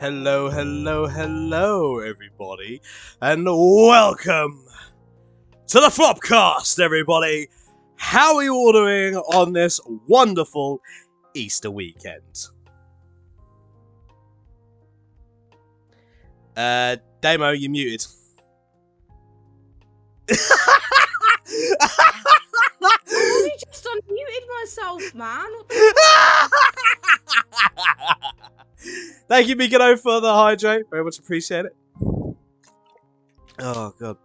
Hello, hello, hello, everybody, and welcome to the Flopcast, everybody. How are you all doing on this wonderful Easter weekend? Damo, you muted. I only just unmuted myself, man. What the Thank you, Mikado, for the hydrate. Very much appreciate it. Oh, God.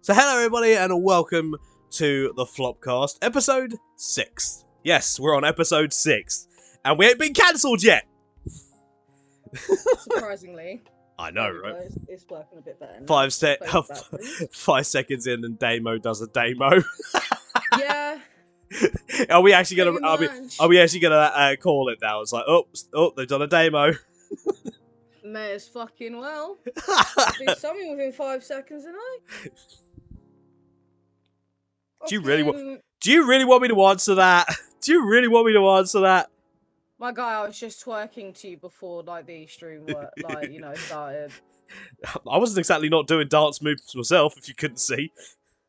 So, hello, everybody, and welcome to the Flopcast, episode 6. Yes, we're on episode 6, and we ain't been cancelled yet. Surprisingly. I know, right? It's working a bit better now. 5 seconds in, and Damo does a demo. Yeah. Are we actually gonna? Pretty Are we actually gonna call it now? It's like, oh, they've done a demo. May as fucking well. Do something within 5 seconds, and Do you really want me to answer that? Do you really want me to answer that? My guy, I was just twerking to you before, like, the stream started. I wasn't exactly not doing dance moves myself, if you couldn't see.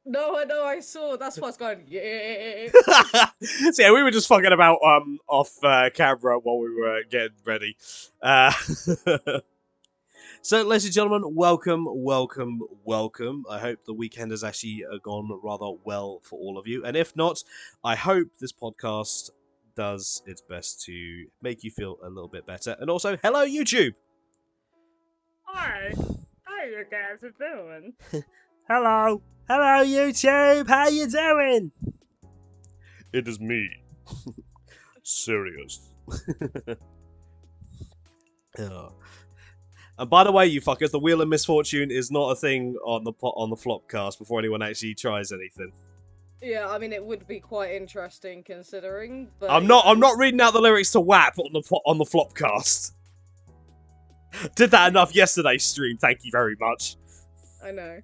No, I know, I saw. That's why I was going, yeah. So yeah, we were just fucking about off camera while we were getting ready. So, ladies and gentlemen, welcome. I hope the weekend has actually gone rather well for all of you. And if not, I hope this podcast does its best to make you feel a little bit better. And also, hello, YouTube! Hi. How you guys are doing? Hello, YouTube! How you doing? It is me. Serious. Oh. And by the way, you fuckers, the Wheel of Misfortune is not a thing on the Flopcast before anyone actually tries anything. Yeah, I mean, it would be quite interesting considering, but I'm not reading out the lyrics to WAP on the Flopcast. Did that enough yesterday's stream, thank you very much. I know.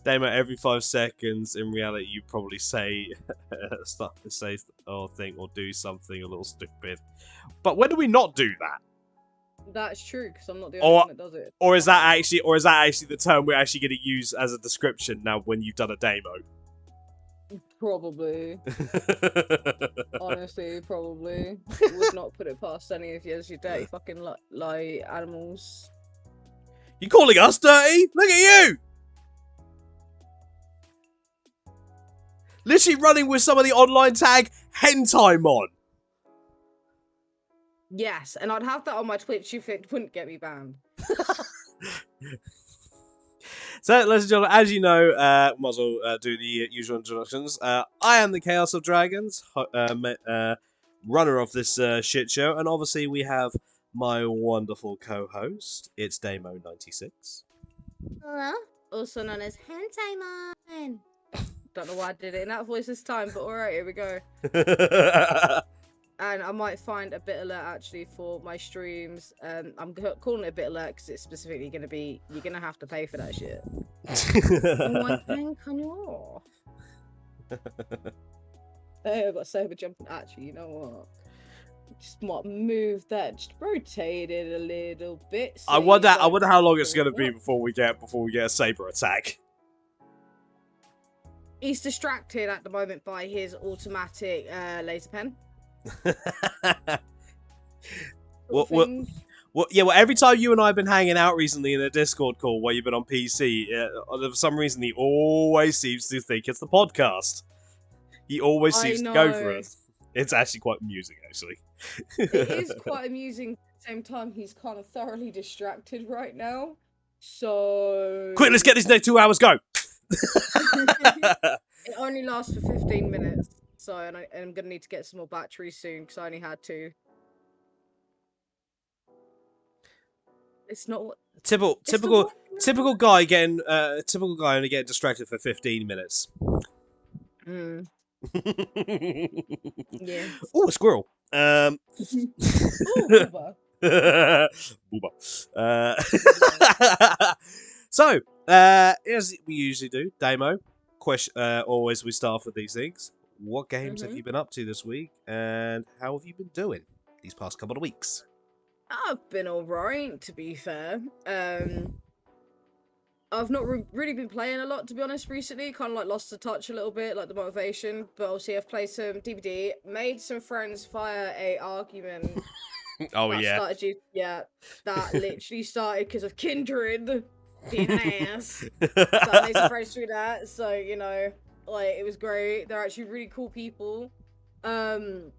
Damo, every 5 seconds, in reality, you probably say stuff, say or think or do something a little stupid. But when do we not do that? That's true, because I'm not the only one that does it. Or is that actually the term we're actually going to use as a description now when you've done a demo? Probably. Honestly, probably. Would not put it past any of you as you dirty fucking lie animals. You calling us dirty? Look at you! Literally running with some of the online tag hentai mon. Yes, and I'd have that on my Twitch if it wouldn't get me banned. So, ladies and gentlemen, as you know, might as well do the usual introductions. I am the Chaos of Dragons, runner of this shit show, and obviously we have my wonderful co-host. It's Damo96. Hello? Also known as Hentai Man. Don't know why I did it in that voice this time, but alright, here we go. And I might find a bit alert actually for my streams. I'm calling it a bit alert because it's specifically going to be, you're going to have to pay for that shit. Hey, I've got sober jumping. Actually, you know what? Just might move that, just rotate it a little bit. So I wonder how long it's going to be before we get a saber attack. He's distracted at the moment by his automatic laser pen. Well, every time you and I have been hanging out recently in a Discord call while you've been on PC, for some reason he always seems to think it's the podcast. He always seems to go for it. It's actually quite amusing, actually. It is quite amusing. At the same time, he's kind of thoroughly distracted right now. So... Quick, let's get these next 2 hours, go! It only lasts for 15 minutes. So, and I'm going to need to get some more batteries soon, because I only had 2. It's not what... Typical guy getting... typical guy only getting distracted for 15 minutes. Mm. Yeah. Oh, a squirrel. Ooh, Booba. Booba. So, as we usually do, Damo, always we start off with these things. What games have you been up to this week, and how have you been doing these past couple of weeks? I've been alright, to be fair. I've not really been playing a lot, to be honest, recently. Kind of like lost the touch a little bit, like the motivation. But obviously, I've played some DBD, made some friends via a argument Oh that yeah. started. Yeah, that literally started because of Kindred being an ass. So I made some friends through that. So like it was great. They're actually really cool people. They don't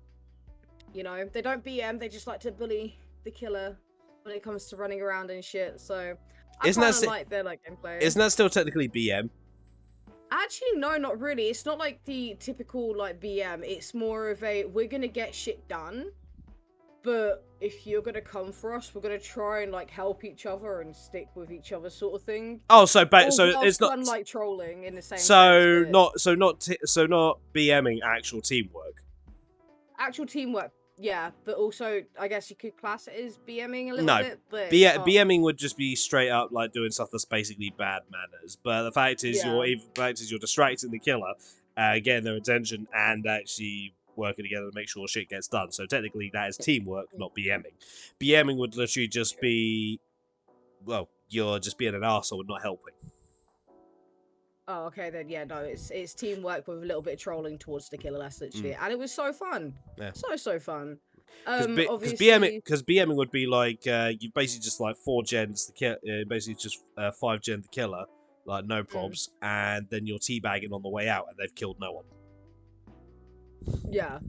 BM. They just like to bully the killer when it comes to running around and shit. So I Isn't kind of that like their like gameplay. isn't that still technically BM? Actually, no, not really. It's not like the typical like BM. It's more of a we're gonna get shit done, but if you're gonna come for us, we're gonna try and like help each other and stick with each other, sort of thing. Oh, so All it's whilst not like trolling in the same sense. so But not BMing actual teamwork. actual teamwork, yeah, but also I guess you could class it as BMing a little No, bit, but it's not. BMing would just be straight up like doing stuff that's basically bad manners. But the fact is, Yeah. you're distracting the killer, getting their attention, and actually working together to make sure shit gets done. So technically, that is teamwork, not BMing. BMing would literally just be, well, you're just being an arsehole and not helping. Oh, okay then. Yeah, no, it's teamwork with a little bit of trolling towards the killer. That's literally it, and it was so fun. Yeah. So fun. Because Obviously, BMing would be like you basically just like 4 gens the kill, basically just 5 gen the killer, like no probs, and then you're teabagging on the way out, and they've killed no one. yeah,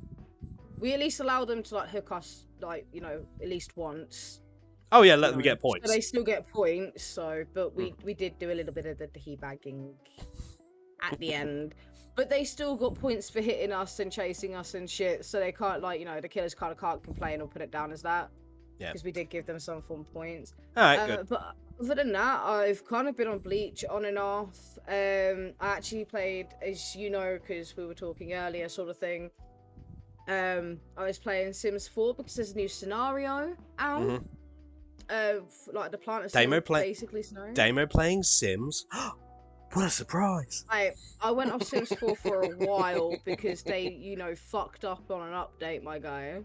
we at least allow them to like hook us, like at least once. Oh yeah, let them get points. So they still get points. So, but we did do a little bit of the teabagging at the end. But they still got points for hitting us and chasing us and shit, so they can't the killers kind of can't complain or put it down as that. Yeah. Because we did give them some form of points. Alright, good. But other than that, I've kind of been on Bleach on and off. I actually played, as you know, because we were talking earlier, sort of thing. I was playing Sims 4 because there's a new scenario out. Like the planet basically scenario. Demo playing Sims. What a surprise! I went off Sims 4 for a while because they, fucked up on an update, my guy.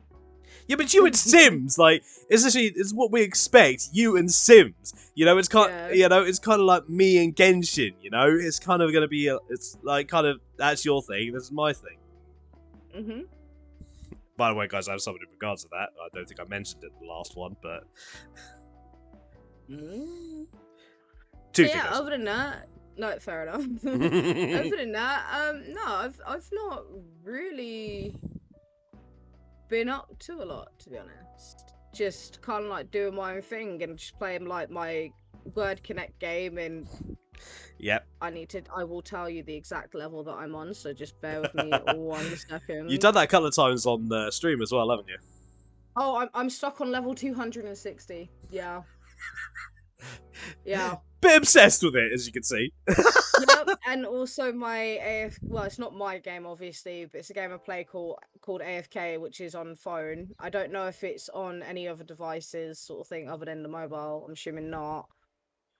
Yeah, but you and Sims, like, it's what we expect. You and Sims, it's kind, it's kind of like me and Genshin. It's kind of gonna be, it's like kind of that's your thing. This is my thing. By the way, guys, I have something in regards to that. I don't think I mentioned it in the last one, but So yeah, other than that. No, fair enough. Other than that, no, I've not really been up to a lot, to be honest. Just kind of like doing my own thing and just playing like my Word Connect game. And yep, I will tell you the exact level that I'm on. So just bear with me 1 second. You've done that a couple of times on the stream as well, haven't you? Oh, I'm stuck on level 260. Yeah. Yeah. Bit obsessed with it, as you can see. Yep, and also my well, it's not my game obviously, but it's a game I play called AFK, which is on phone. I don't know if it's on any other devices, sort of thing, other than the mobile. I'm assuming not.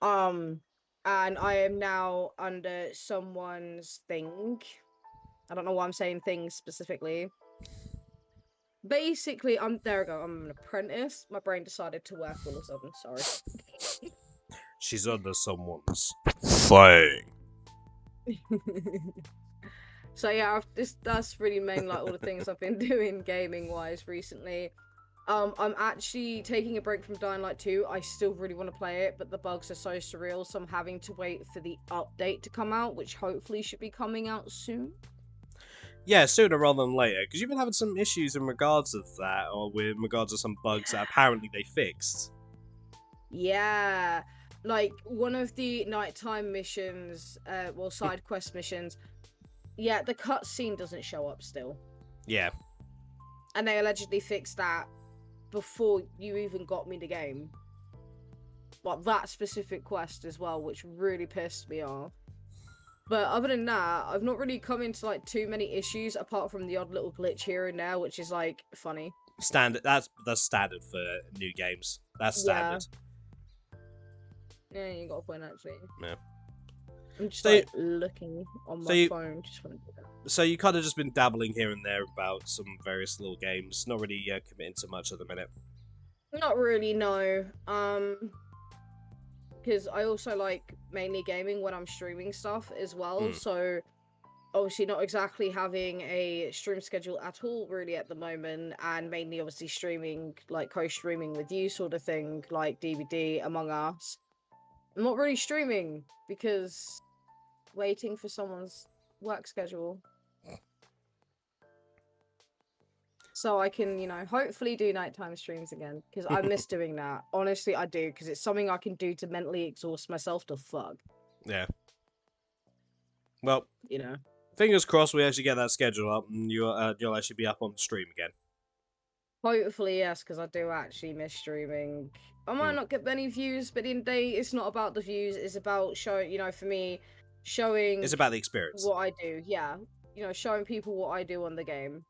And I am now under someone's thing. I don't know why I'm saying things specifically. Basically, there we go. I'm an apprentice. My brain decided to work all of a sudden. Sorry. She's under someone's thing. So yeah, that's really main like all the things I've been doing gaming wise recently. I'm actually taking a break from Dying Light 2. I still really want to play it, but the bugs are so surreal, so I'm having to wait for the update to come out, which hopefully should be coming out soon. Yeah, sooner rather than later, because you've been having some issues in regards of that, or with regards to some bugs that apparently they fixed. Yeah. Like, one of the nighttime missions, side quest missions, yeah, the cutscene doesn't show up still. Yeah. And they allegedly fixed that before you even got me the game. But that specific quest as well, which really pissed me off. But other than that, I've not really come into, like, too many issues, apart from the odd little glitch here and there, which is, like, funny. Standard. That's standard for new games. That's standard. Yeah, you got a point, actually. Yeah. I'm just like looking on my phone. Just want to do that. So you kind of just been dabbling here and there about some various little games, not really committing to much at the minute. Not really, no. Because I also like mainly gaming when I'm streaming stuff as well. Hmm. So obviously not exactly having a stream schedule at all really at the moment, and mainly obviously streaming, like co-streaming with you sort of thing, like DVD, Among Us. I'm not really streaming because waiting for someone's work schedule. So I can, hopefully do nighttime streams again. Because I miss doing that. Honestly, I do. Because it's something I can do to mentally exhaust myself to fuck. Yeah. Well, You know? fingers crossed we actually get that schedule up and you'll actually be up on stream again. Hopefully, yes. Because I do actually miss streaming. I might not get many views, but in the day, it's not about the views. It's about showing, for me, showing It's about the experience. what I do. Yeah. Showing people what I do on the game.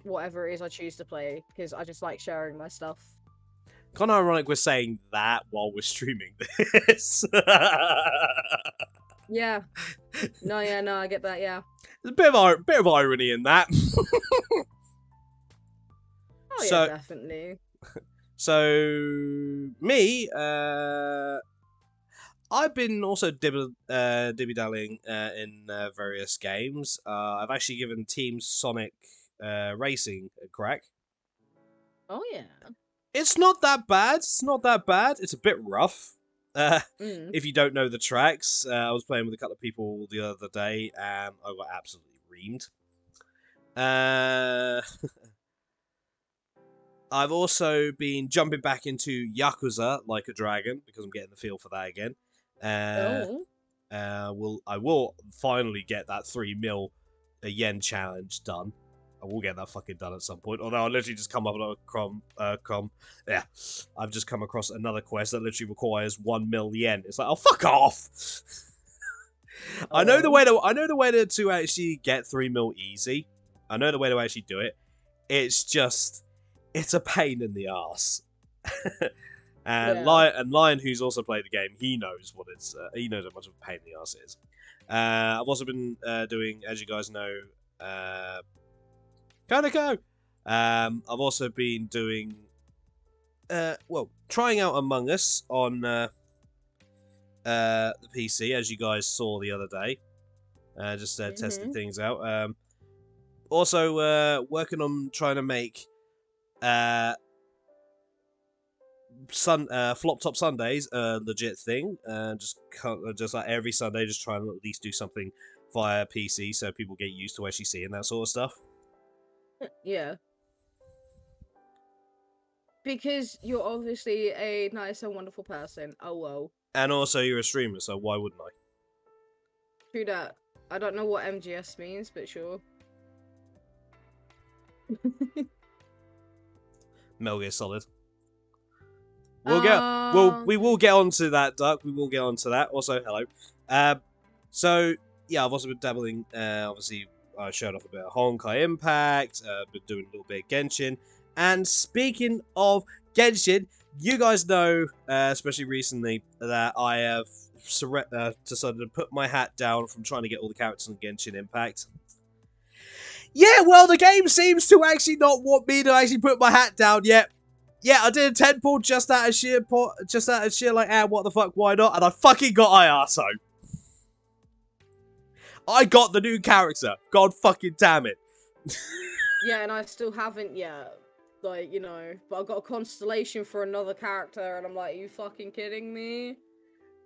Whatever it is I choose to play. Because I just like sharing my stuff. Kind of ironic we're saying that while we're streaming this. Yeah. No, I get that, yeah. There's a bit of irony in that. Oh, yeah, definitely. So, me, I've been also dibby-dallying in various games. I've actually given Team Sonic Racing a crack. Oh, yeah. It's not that bad. It's not that bad. It's a bit rough. If you don't know the tracks, I was playing with a couple of people the other day, and I got absolutely reamed. I've also been jumping back into Yakuza Like a Dragon because I'm getting the feel for that again. I will finally get that 3 mil yen challenge done. I will get that fucking done at some point. Although I literally just come up with I've just come across another quest that literally requires 1 mil yen. It's like, oh, fuck off! I know the way to actually get 3 mil easy. I know the way to actually do it. It's just, it's a pain in the ass. And Lion, who's also played the game, he knows what it's. He knows how much of a pain in the ass it is. I've also been doing, as you guys know, Kaneko. I've also been doing, trying out Among Us on the PC, as you guys saw the other day. Just testing things out. Also, working on trying to make Flop Top Sundays a legit thing. Just like every Sunday, just trying to at least do something via PC so people get used to actually seeing that sort of stuff. Yeah. Because you're obviously a nice and wonderful person. Oh, well. And also, you're a streamer, so why wouldn't I? True that. I don't know what MGS means, but sure. Metal Gear Solid. We will get onto that, Duck. We will get onto that. Also, hello. So yeah, I've also been dabbling. Obviously, I showed off a bit of Honkai Impact. Been doing a little bit of Genshin. And speaking of Genshin, you guys know, especially recently, that I have decided to put my hat down from trying to get all the characters on Genshin Impact. Yeah, well, the game seems to actually not want me to actually put my hat down yet. Yeah, I did a 10 pull just out of sheer like, what the fuck, why not? And I fucking got IRSO. I got the new character. God fucking damn it. Yeah, and I still haven't yet. Like, but I've got a constellation for another character, and I'm like, are you fucking kidding me?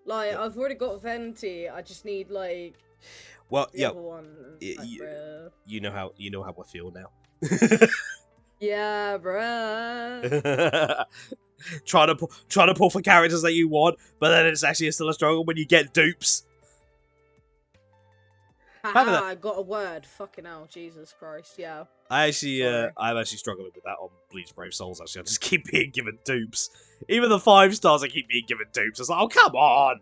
Like, yeah. I've already got Venti. I just need, like, the other one. You know how I feel now. Yeah, bruh. trying to pull for characters that you want, but then it's actually still a struggle when you get dupes. Haha, I got a word. Fucking hell, Jesus Christ, yeah. I'm actually struggling with that on Bleach Brave Souls, actually. I just keep being given dupes. Even the 5 stars, I keep being given dupes. It's like, oh, come on!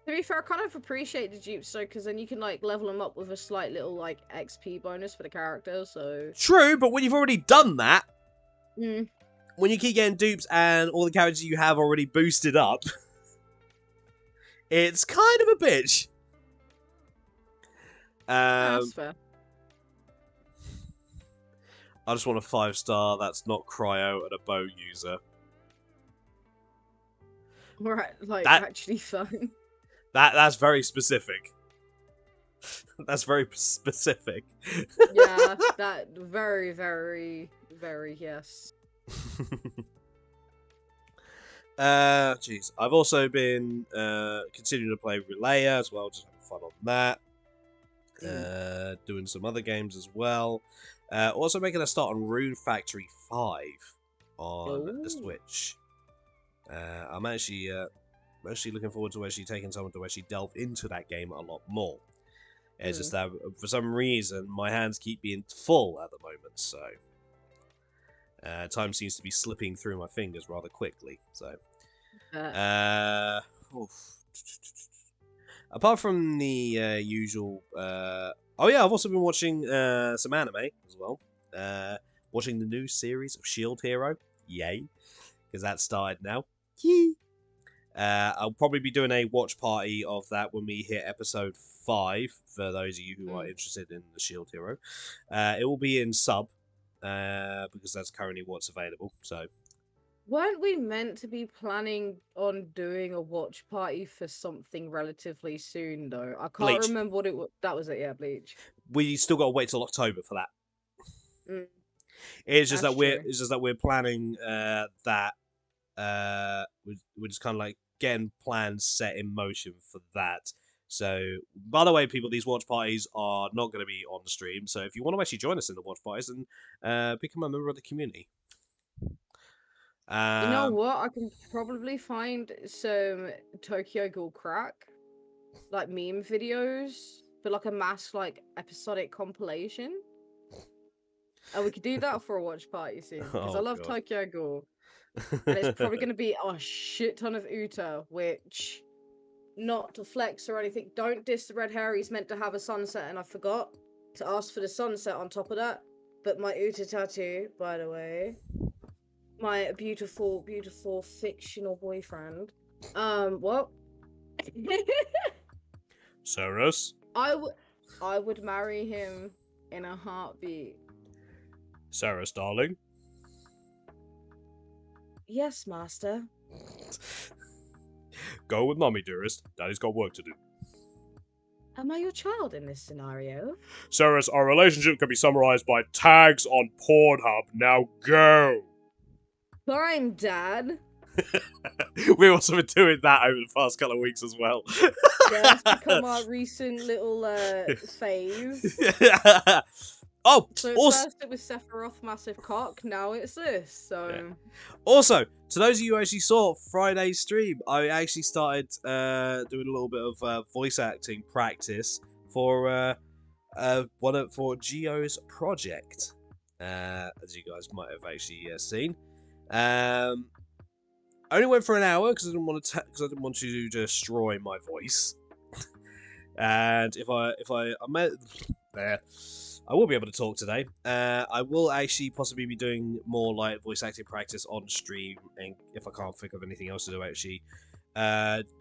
To be fair, I kind of appreciate the dupes, though, because then you can, like, level them up with a slight little, like, XP bonus for the character, so... True, but when you've already done that, when you keep getting dupes and all the characters you have already boosted up, it's kind of a bitch. That's fair. I just want a 5-star that's not cryo and a bow user. Right, like That actually fun. that's very specific. That's very specific. Yeah, that very, very, very yes. Jeez. I've also been continuing to play Relaya as well, just having fun on that. Doing some other games as well. Also making a start on Rune Factory 5 on the Switch. I'm actually looking forward to actually taking someone to actually delve into that game a lot more. It's just that for some reason my hands keep being full at the moment, so time seems to be slipping through my fingers rather quickly. So, apart from the usual, oh yeah, I've also been watching some anime as well. Watching the new series of Shield Hero, yay, because that started now. Yee. I'll probably be doing a watch party of that when we hit episode 5, for those of you who are interested in the Shield Hero. It will be in sub, because that's currently what's available, so... Weren't we meant to be planning on doing a watch party for something relatively soon, though? I can't Bleach. remember what it was. That was it, yeah, Bleach. We still got to wait till October for that. It's just that we're planning that. We're just kind of like getting plans set in motion for that. So, by the way, people, these watch parties are not going to be on the stream. So, if you want to actually join us in the watch parties, then become a member of the community. You know what? I can probably find some Tokyo Ghoul crack, like meme videos, for like a mass like episodic compilation. And we could do that for a watch party soon, because I love Tokyo Ghoul. And it's probably going to be a shit ton of Uta, which, not to flex or anything, don't diss the red hair, he's meant to have a sunset, and I forgot to ask for the sunset on top of that. But my Uta tattoo, by the way, my beautiful, beautiful fictional boyfriend, what? Saurus? I would marry him in a heartbeat. Saurus, darling? Yes, master. Go with mommy, dearest. Daddy's got work to do. Am I your child in this scenario? Saurus, our relationship can be summarized by tags on Pornhub. Now go! Fine, Dad. We've also been doing that over the past couple of weeks as well. Yeah, it's become our recent little phase. Oh, so also, first it was Sephiroth massive cock, now it's this. So yeah. Also, to those of you who actually saw Friday's stream, I actually started doing a little bit of voice acting practice for for Gio's project, as you guys might have actually seen. I only went for an hour because I didn't want to destroy my voice. And if I met there. I will be able to talk today. I will actually possibly be doing more like voice acting practice on stream, and if I can't think of anything else to do actually,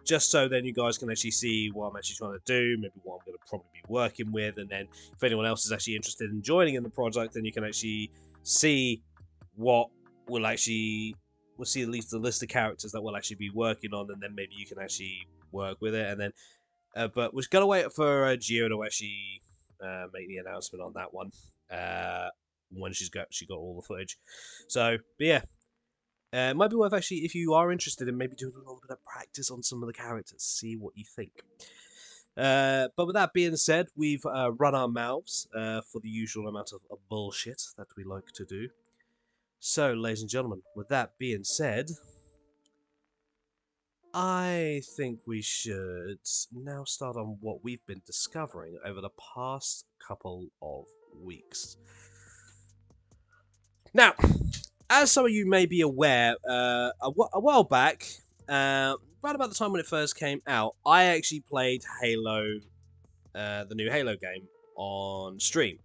just so then you guys can actually see what I'm actually trying to do, maybe what I'm going to probably be working with, and then if anyone else is actually interested in joining in the project, then you can actually see what we'll see at least the list of characters that we'll actually be working on, and then maybe you can actually work with it, and then but we're gonna wait for Gio to actually make the announcement on that one when she got all the footage. So, but yeah, it might be worth actually, if you are interested in maybe doing a little bit of practice on some of the characters, see what you think. But with that being said, we've run our mouths for the usual amount of bullshit that we like to do. So, ladies and gentlemen, with that being said, I think we should now start on what we've been discovering over the past couple of weeks. Now, as some of you may be aware, a while back, right about the time when it first came out, I actually played Halo, the new Halo game, on stream.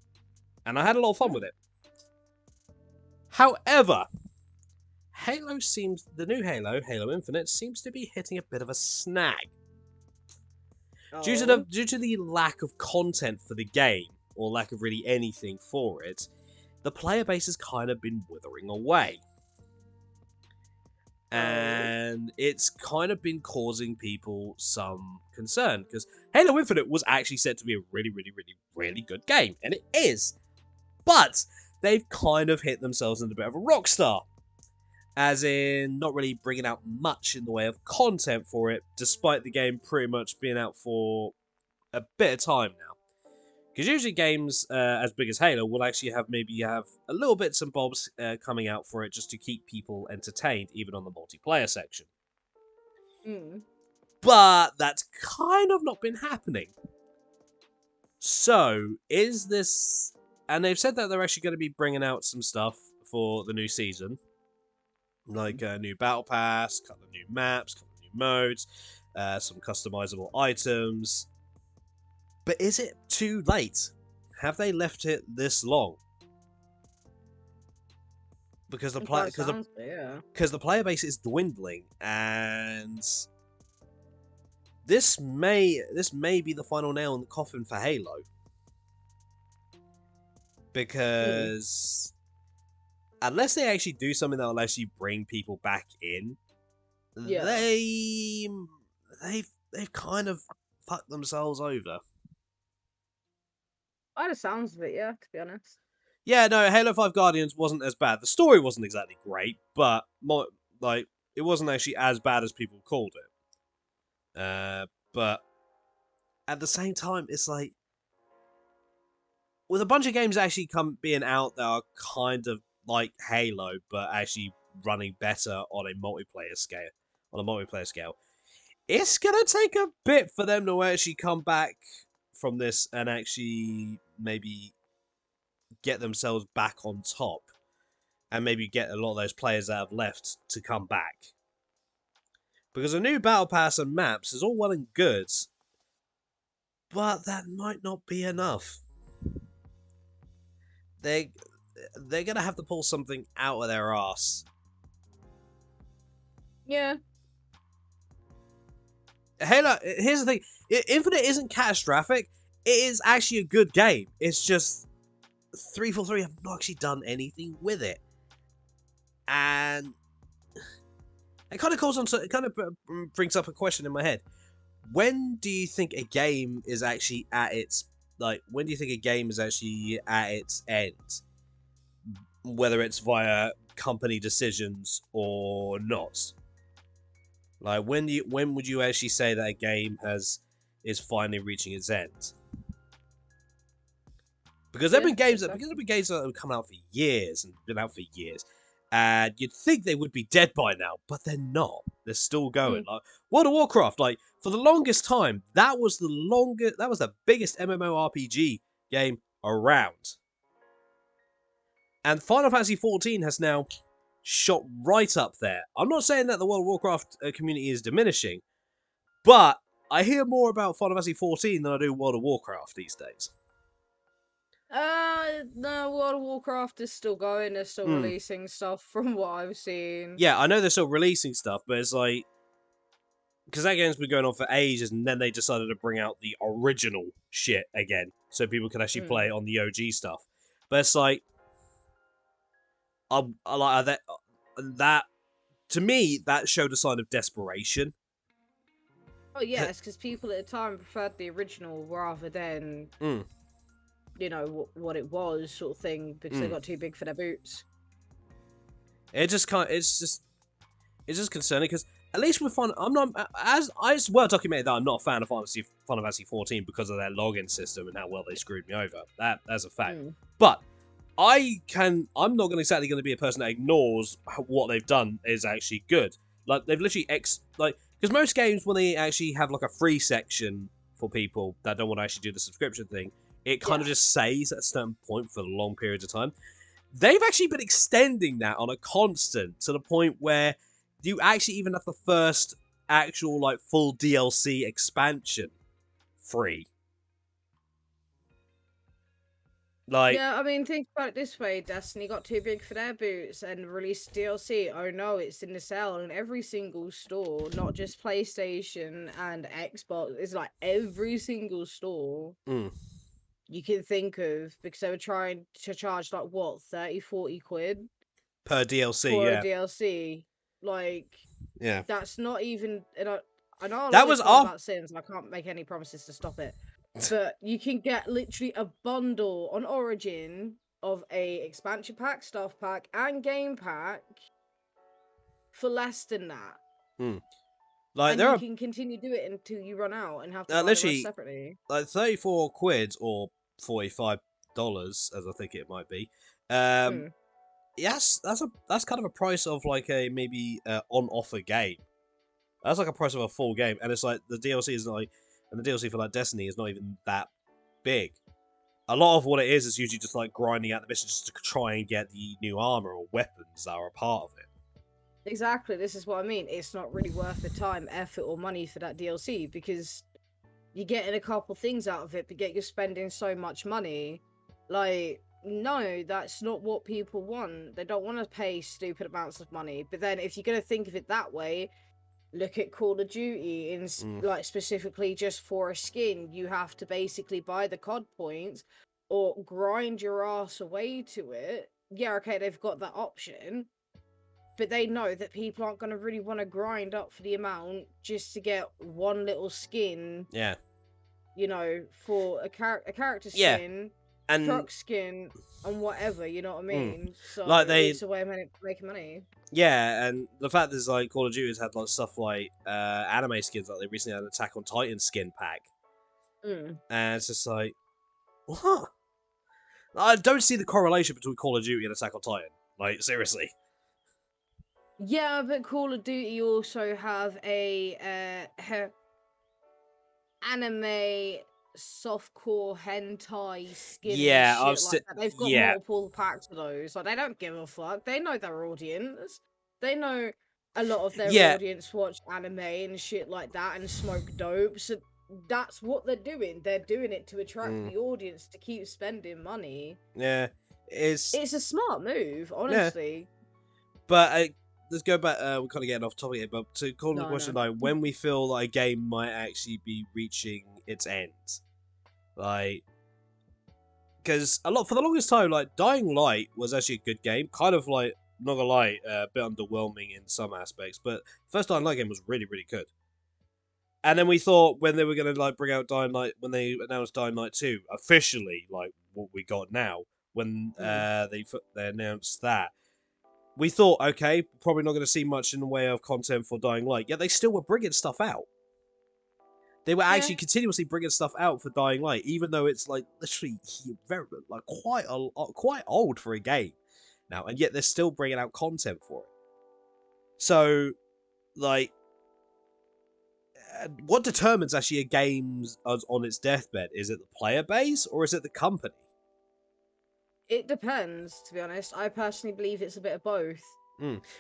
And I had a lot of fun with it. However, the new Halo Infinite, seems to be hitting a bit of a snag. Due to the lack of content for the game, or lack of really anything for it, the player base has kind of been withering away. And it's kind of been causing people some concern, because Halo Infinite was actually said to be a really, really, really, really good game, and it is. But they've kind of hit themselves in a bit of a rock star, as in not really bringing out much in the way of content for it, despite the game pretty much being out for a bit of time now. Because usually games as big as Halo will actually have a little bits and bobs coming out for it just to keep people entertained, even on the multiplayer section. But that's kind of not been happening. So, is this... And they've said that they're actually going to be bringing out some stuff for the new season. Like a new battle pass, a couple of new maps, a couple of new modes, some customizable items. But is it too late? Have they left it this long? Because the player base is dwindling, and this may be the final nail in the coffin for Halo. Because unless they actually do something that will actually bring people back in, they've kind of fucked themselves over. By the sounds of it, yeah, to be honest. Yeah, no, Halo 5 Guardians wasn't as bad. The story wasn't exactly great, but it wasn't actually as bad as people called it. But at the same time, it's like, with a bunch of games actually being out that are kind of like Halo, but actually running better on a multiplayer scale, it's gonna take a bit for them to actually come back from this and actually maybe get themselves back on top, and maybe get a lot of those players that have left to come back. Because a new battle pass and maps is all well and good, but that might not be enough. They're gonna have to pull something out of their ass. Yeah. Halo, here's the thing. Infinite isn't catastrophic. It is actually a good game. It's just 343 have not actually done anything with it. And it kind of brings up a question in my head. When do you think a game is actually at its end? Whether it's via company decisions or not. Like, when would you actually say that a game is finally reaching its end? Because there have been games that have come out for years and been out for years, and you'd think they would be dead by now, but they're not. They're still going. Like World of Warcraft, like, for the longest time, that was the biggest MMORPG game around. And Final Fantasy XIV has now shot right up there. I'm not saying that the World of Warcraft community is diminishing, but I hear more about Final Fantasy XIV than I do World of Warcraft these days. No, World of Warcraft is still going. They're still releasing stuff from what I've seen. Yeah, I know they're still releasing stuff, but it's like, because that game's been going on for ages, and then they decided to bring out the original shit again, so people can actually play on the OG stuff. But it's like, I like that. To me, that showed a sign of desperation. Oh yes, because people at the time preferred the original rather than you know what it was, sort of thing, because they got too big for their boots. It's just concerning, because at least with it's well documented that I'm not a fan of Final Fantasy 14 because of their login system and how well they screwed me over. That's a fact. But I'm not exactly going to be a person that ignores what they've done is actually good. Like, they've literally because most games, when they actually have like a free section for people that don't want to actually do the subscription thing, it kind of just stays at a certain point for long periods of time. They've actually been extending that on a constant to the point where you actually even have the first actual like full DLC expansion free. Like, yeah, I mean, think about it this way: Destiny got too big for their boots and released DLC. Oh no, it's in the sale in every single store, not just PlayStation and Xbox. It's like every single store. you can think of, because they were trying to charge like what 30-40 quid Per DLC, for a yeah. DLC. Like, Yeah. that's not even. And I know a lot That of this was comment our... about Sims, and I can't make any promises to stop it. But you can get literally a bundle on Origin of a expansion pack, stuff pack, and game pack for less than that. Hmm. Like, And there you are can continue to do it until you run out and have to buy the rest literally, separately. like, 34 quid or $45, as I think it might be. Mm. Yes, that's kind of a price of like a maybe on offer game. That's like a price of a full game, and it's like the DLC is like, and the DLC for like Destiny is not even that big. A lot of what it is usually just like grinding out the missions just to try and get the new armor or weapons that are a part of it. Exactly, this is what I mean. It's not really worth the time, effort, or money for that DLC because you're getting a couple things out of it, but yet you're spending so much money. Like, no, that's not what people want. They don't want to pay stupid amounts of money. But then, if you're gonna think of it that way, look at Call of Duty. In Mm. like specifically just for a skin, you have to basically buy the COD points or grind your ass away to it. Yeah, okay, they've got that option, but they know that people aren't going to really want to grind up for the amount just to get one little skin, Yeah, you know, for a character yeah, skin, and truck skin, and whatever. You know what I mm, mean? So like they, it's a way of making money. yeah, and the fact is like Call of Duty has had like stuff like anime skins. Like they recently had an Attack on Titan skin pack, Mm. and it's just like, what? I don't see the correlation between Call of Duty and Attack on Titan. Like, seriously. Yeah, but Call of Duty also have a anime softcore hentai skin and Yeah, shit like that. They've got yeah, multiple packs of those. Like, they don't give a fuck. They know their audience. They know a lot of their yeah, audience watch anime and shit like that and smoke dope. So that's what they're doing. They're doing it to attract mm, the audience to keep spending money. yeah. It's It's a smart move, yeah, honestly. but let's go back. We're kind of getting off topic here, but to call the No, question no. like when we feel like a game might actually be reaching its end, like because a lot for the longest time, like Dying Light was actually a good game, kind of like not gonna lie, a bit underwhelming in some aspects, but first Dying Light game was really really good. And then we thought when they were gonna like bring out Dying Light, when they announced Dying Light 2 officially, like what we got now, when Mm. they announced that, we thought, okay, probably not going to see much in the way of content for Dying Light. Yet they still were bringing stuff out. They were Yeah. actually continuously bringing stuff out for Dying Light, even though it's like literally very like quite old for a game now, and yet they're still bringing out content for it. So, like, what determines actually a game on its deathbed? Is it the player base or is it the company? It depends, to be honest. I personally believe it's a bit of both.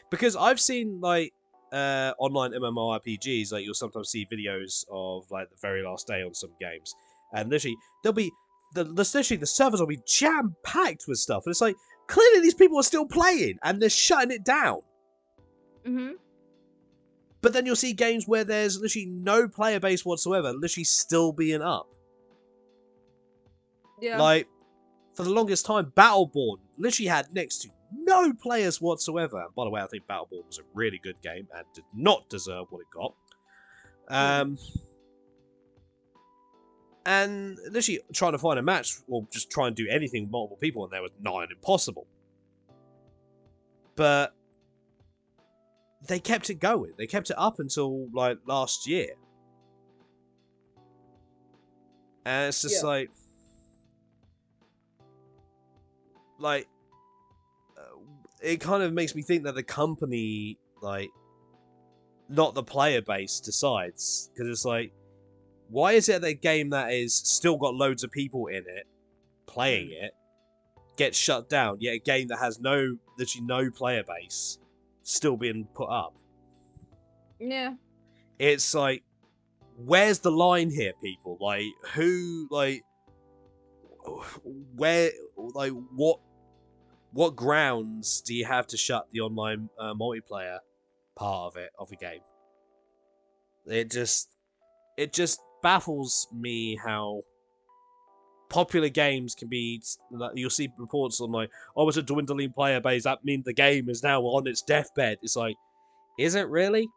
Because I've seen like online MMORPGs, like you'll sometimes see videos of like the very last day on some games, and literally there'll be literally the servers will be jam packed with stuff, and it's like clearly these people are still playing and they're shutting it down. Mm-hmm. But then you'll see games where there's literally no player base whatsoever, literally still being up. Yeah. Like for the longest time, Battleborn literally had next to no players whatsoever. And by the way, I think Battleborn was a really good game and did not deserve what it got. And literally trying to find a match or just try and do anything with multiple people, and there was nigh on impossible. But they kept it going. They kept it up until like last year, and it's just Yeah. like it kind of makes me think that the company, like, not the player base, decides, because it's like, why is it that a game that is still got loads of people in it playing it gets shut down, yet a game that has literally no player base still being put up? Yeah. It's like, where's the line here, people? Like, who, like, where, like, what grounds do you have to shut the online multiplayer part of a game? It just baffles me how popular games can be, you'll see reports on like, oh, it's a dwindling player base, that means the game is now on its deathbed. It's like, is it really?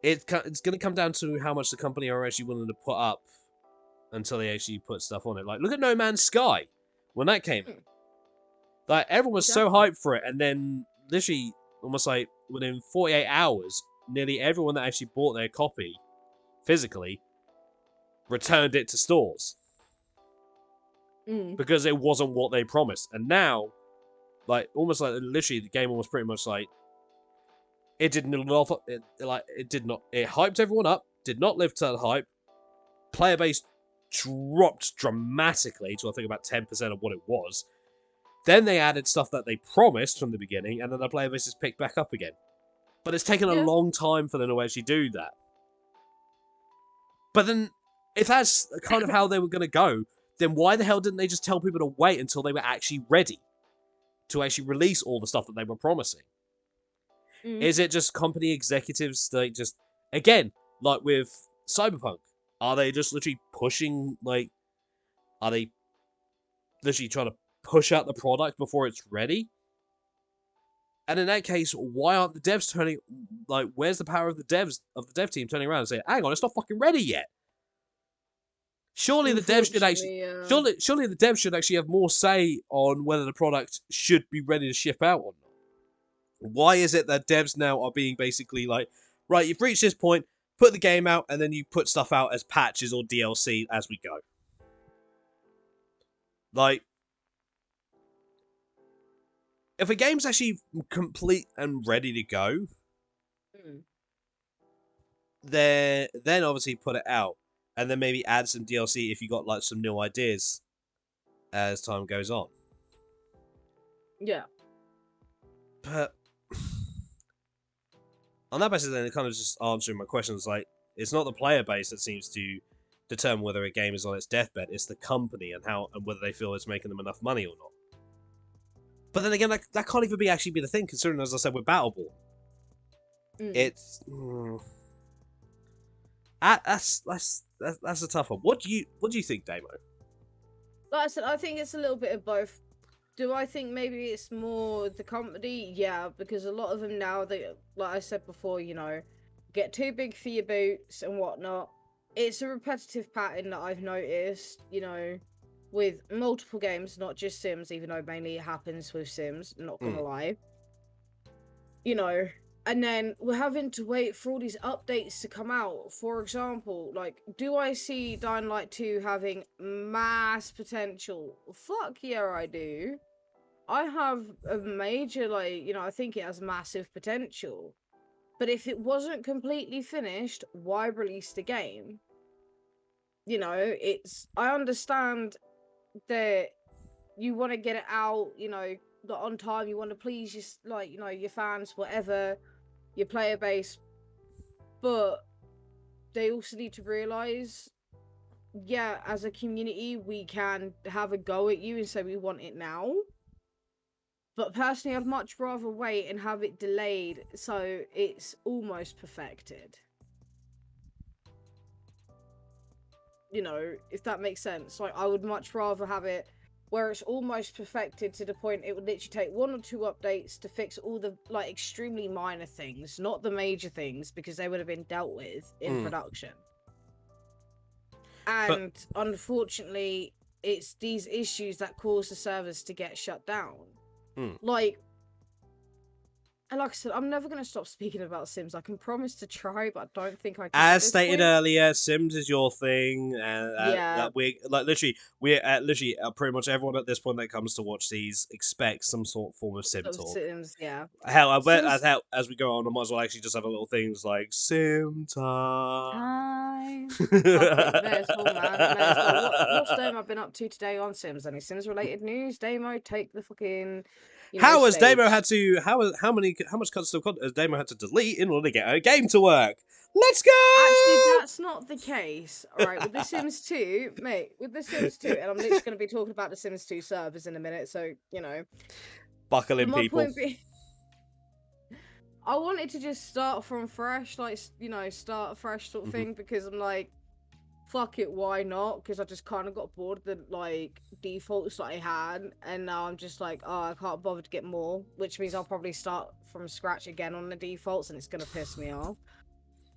It's going to come down to how much the company are actually willing to put up until they actually put stuff on it. Like, look at No Man's Sky when that came out. Like, everyone was so Exactly. hyped for it, and then literally, almost like within 48 hours, nearly everyone that actually bought their copy physically returned it to stores because it wasn't what they promised. And now, like, almost like literally, the game was pretty much like it didn't it hyped everyone up, did not live to the hype. Player base dropped dramatically to I think about 10% of what it was. Then they added stuff that they promised from the beginning, and then the player base has picked back up again. But it's taken a long time for them to actually do that. But then, if that's kind of how they were going to go, then why the hell didn't they just tell people to wait until they were actually ready to actually release all the stuff that they were promising? Is it just company executives that just, again, like with Cyberpunk, are they just literally pushing, like, are they literally trying to push out the product before it's ready? And in that case, why aren't the devs turning, like, where's the power of the devs, of the dev team turning around and saying, hang on, it's not fucking ready yet? Surely the devs should actually, surely the devs should actually have more say on whether the product should be ready to ship out or not. Why is it that devs now are being basically like, right, you've reached this point, put the game out, and then you put stuff out as patches or DLC as we go? Like, if a game's actually complete and ready to go, then obviously put it out, and then maybe add some DLC if you got like some new ideas as time goes on. Yeah. But on that basis, then it kind of just answering my questions. Like, it's not the player base that seems to determine whether a game is on its deathbed. It's the company and whether they feel it's making them enough money or not. But then again, that can't even actually be the thing, considering, as I said, with Battle Ball, it's that's a tough one. What do you think, Damo? Like I said, I think it's a little bit of both. Do I think maybe it's more the company? Yeah, because a lot of them now, they, like I said before, get too big for your boots and whatnot. It's a repetitive pattern that I've noticed, with multiple games, not just Sims, even though mainly it happens with Sims, not gonna lie. And then we're having to wait for all these updates to come out. For example, like, do I see Dying Light 2 having mass potential? Fuck yeah, I do. I have a major, I think it has massive potential. But if it wasn't completely finished, why release the game? I understand that you want to get it out, on time, you want to please your fans, whatever, your player base, but they also need to realize, yeah, as a community, we can have a go at you and say we want it now. But personally, I'd much rather wait and have it delayed so it's almost perfected. If that makes sense. Like, I would much rather have it where it's almost perfected to the point it would literally take 1 or 2 updates to fix all the, extremely minor things, not the major things, because they would have been dealt with in production. And unfortunately, it's these issues that cause the servers to get shut down. And like I said, I'm never going to stop speaking about Sims. I can promise to try, but I don't think I can. As stated earlier, Sims is your thing, and we're pretty much everyone at this point that comes to watch these expects some sort of form of Sim talk. Sims, yeah. Hell, I bet as we go on, I might as well actually just have a little things like Sim time. Fuck it, may as well, man. May as well. What's Damo been up to today on Sims? Any Sims related news? Damo, take the fucking. How has Damo had to? How much custom content has Damo had to delete in order to get her game to work? Let's go. Actually, that's not the case. All right, with The Sims 2, mate. With The Sims 2, and I'm literally going to be talking about The Sims 2 servers in a minute. So buckle in, people. I wanted to just start from fresh, start fresh sort of thing, because I'm like, fuck it, why not? Because I just kind of got bored of the like defaults that I had, and now I'm just like, oh, I can't bother to get more, which means I'll probably start from scratch again on the defaults, and it's gonna piss me off.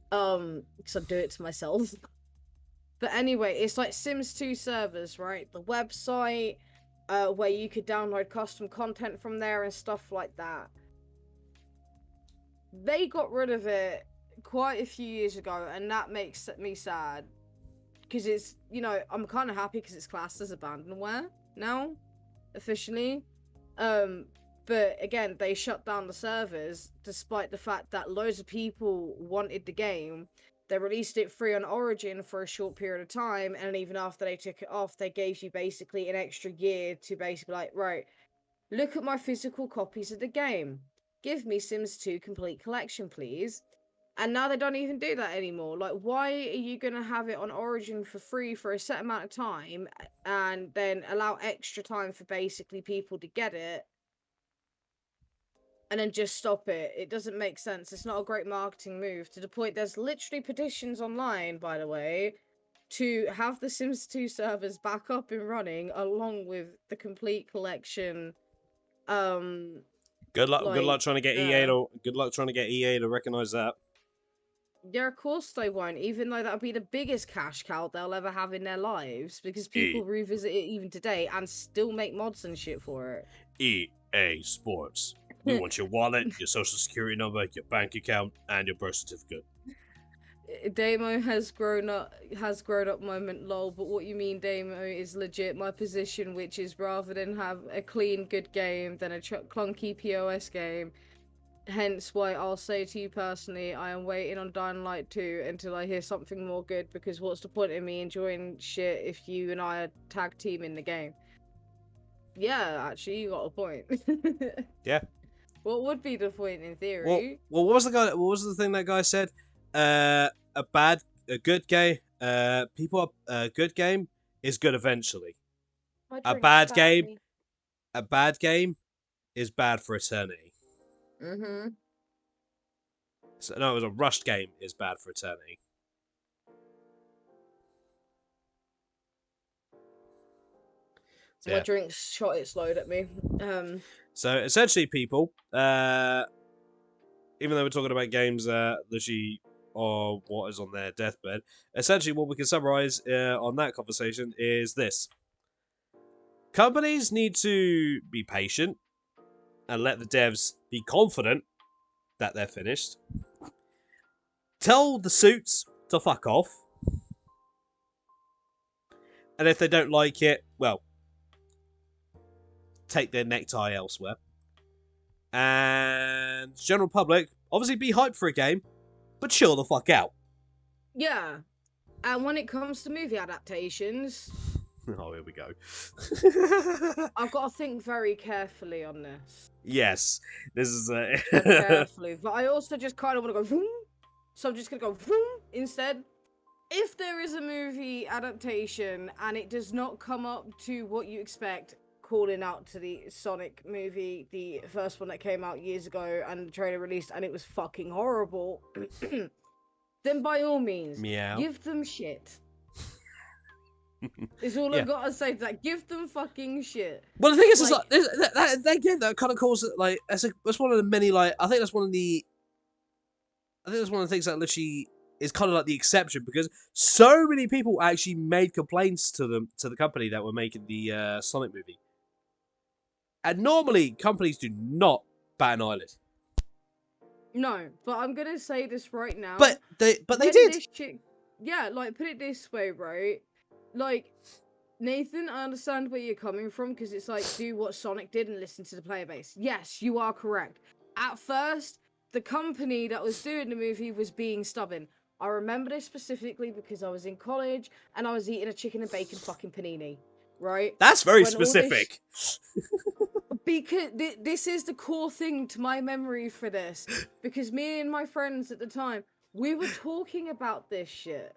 Because I do it to myself. But anyway, it's like Sims 2 servers, right? The website, where you could download custom content from there and stuff like that. They got rid of it quite a few years ago, and that makes me sad. Because it's, you know, I'm kind of happy because it's classed as abandonware now, officially. But again, they shut down the servers despite the fact that loads of people wanted the game. They released it free on Origin for a short period of time, and even after they took it off, they gave you basically an extra year to basically like, right, look at my physical copies of the game. Give me Sims 2 Complete Collection, please. And now they don't even do that anymore. Like, why are you going to have it on Origin for free for a set amount of time and then allow extra time for basically people to get it and then just stop it? It doesn't make sense. It's not a great marketing move, to the point there's literally petitions online, by the way, to have the Sims 2 servers back up and running along with the Complete Collection. Good luck. Good luck Like, trying to get EA to. Good luck trying to get EA to recognize that. yeah, of course they won't, even though that'll be the biggest cash cow they'll ever have in their lives, because people revisit it even today and still make mods and shit for it. EA Sports. We want your wallet, your social security number, your bank account, and your birth certificate. Damo has grown up moment, lol, but what you mean, Damo, is legit my position, which is rather than have a clean, good game than a clunky POS game. Hence why I'll say to you personally, I am waiting on Dying Light 2 until I hear something more good, because what's the point in me enjoying shit if you and I are tag team in the game? Yeah, actually, you got a point. Yeah. What would be the point in Well, theory? what was the guy? What was the thing that guy said? A good game. A good game is good eventually. My A drink's bad game, fatty. a bad game is bad for eternity. Mm-hmm. So, no, it was a rushed game is bad for eternity. So, My yeah. drink's shot its load at me. So essentially, people, even though we're talking about games literally are what is on their deathbed, essentially what we can summarize on that conversation is this: companies need to be patient and let the devs be confident that they're finished. Tell the suits to fuck off. And if they don't like it, well, take their necktie elsewhere. And general public, obviously be hyped for a game, but chill the fuck out. Yeah. And when it comes to movie adaptations, Oh, here we go. I've got to think very carefully on this. Yes, this is Tread carefully. But I also just kind of want to go vroom. So I'm just going to go vroom instead. If there is a movie adaptation and it does not come up to what you expect, calling out to the Sonic movie, the first one that came out years ago and the trailer released and it was fucking horrible, then by all means, meow. give them shit. Is all Yeah. I've got to say to that. Give them fucking shit. Well, the thing is, Like- that game that kind of causes like that's one of the many like I think that's one of the things that literally is kind of like the exception, because so many people actually made complaints to the company that were making the Sonic movie, and normally companies do not bat an eyelid. No, but I'm gonna say this right now. But they When did. this chick, yeah, like put it this way, right? Like, Nathan, I understand where you're coming from, because it's like, do what Sonic did and listen to the player base. Yes, you are correct. At first, the company that was doing the movie was being stubborn. I remember this specifically because I was in college and I was eating a chicken and bacon fucking panini, right? That's very When all this- specific. Because this is the core thing to my memory for this. Because me and my friends at the time, we were talking about this shit.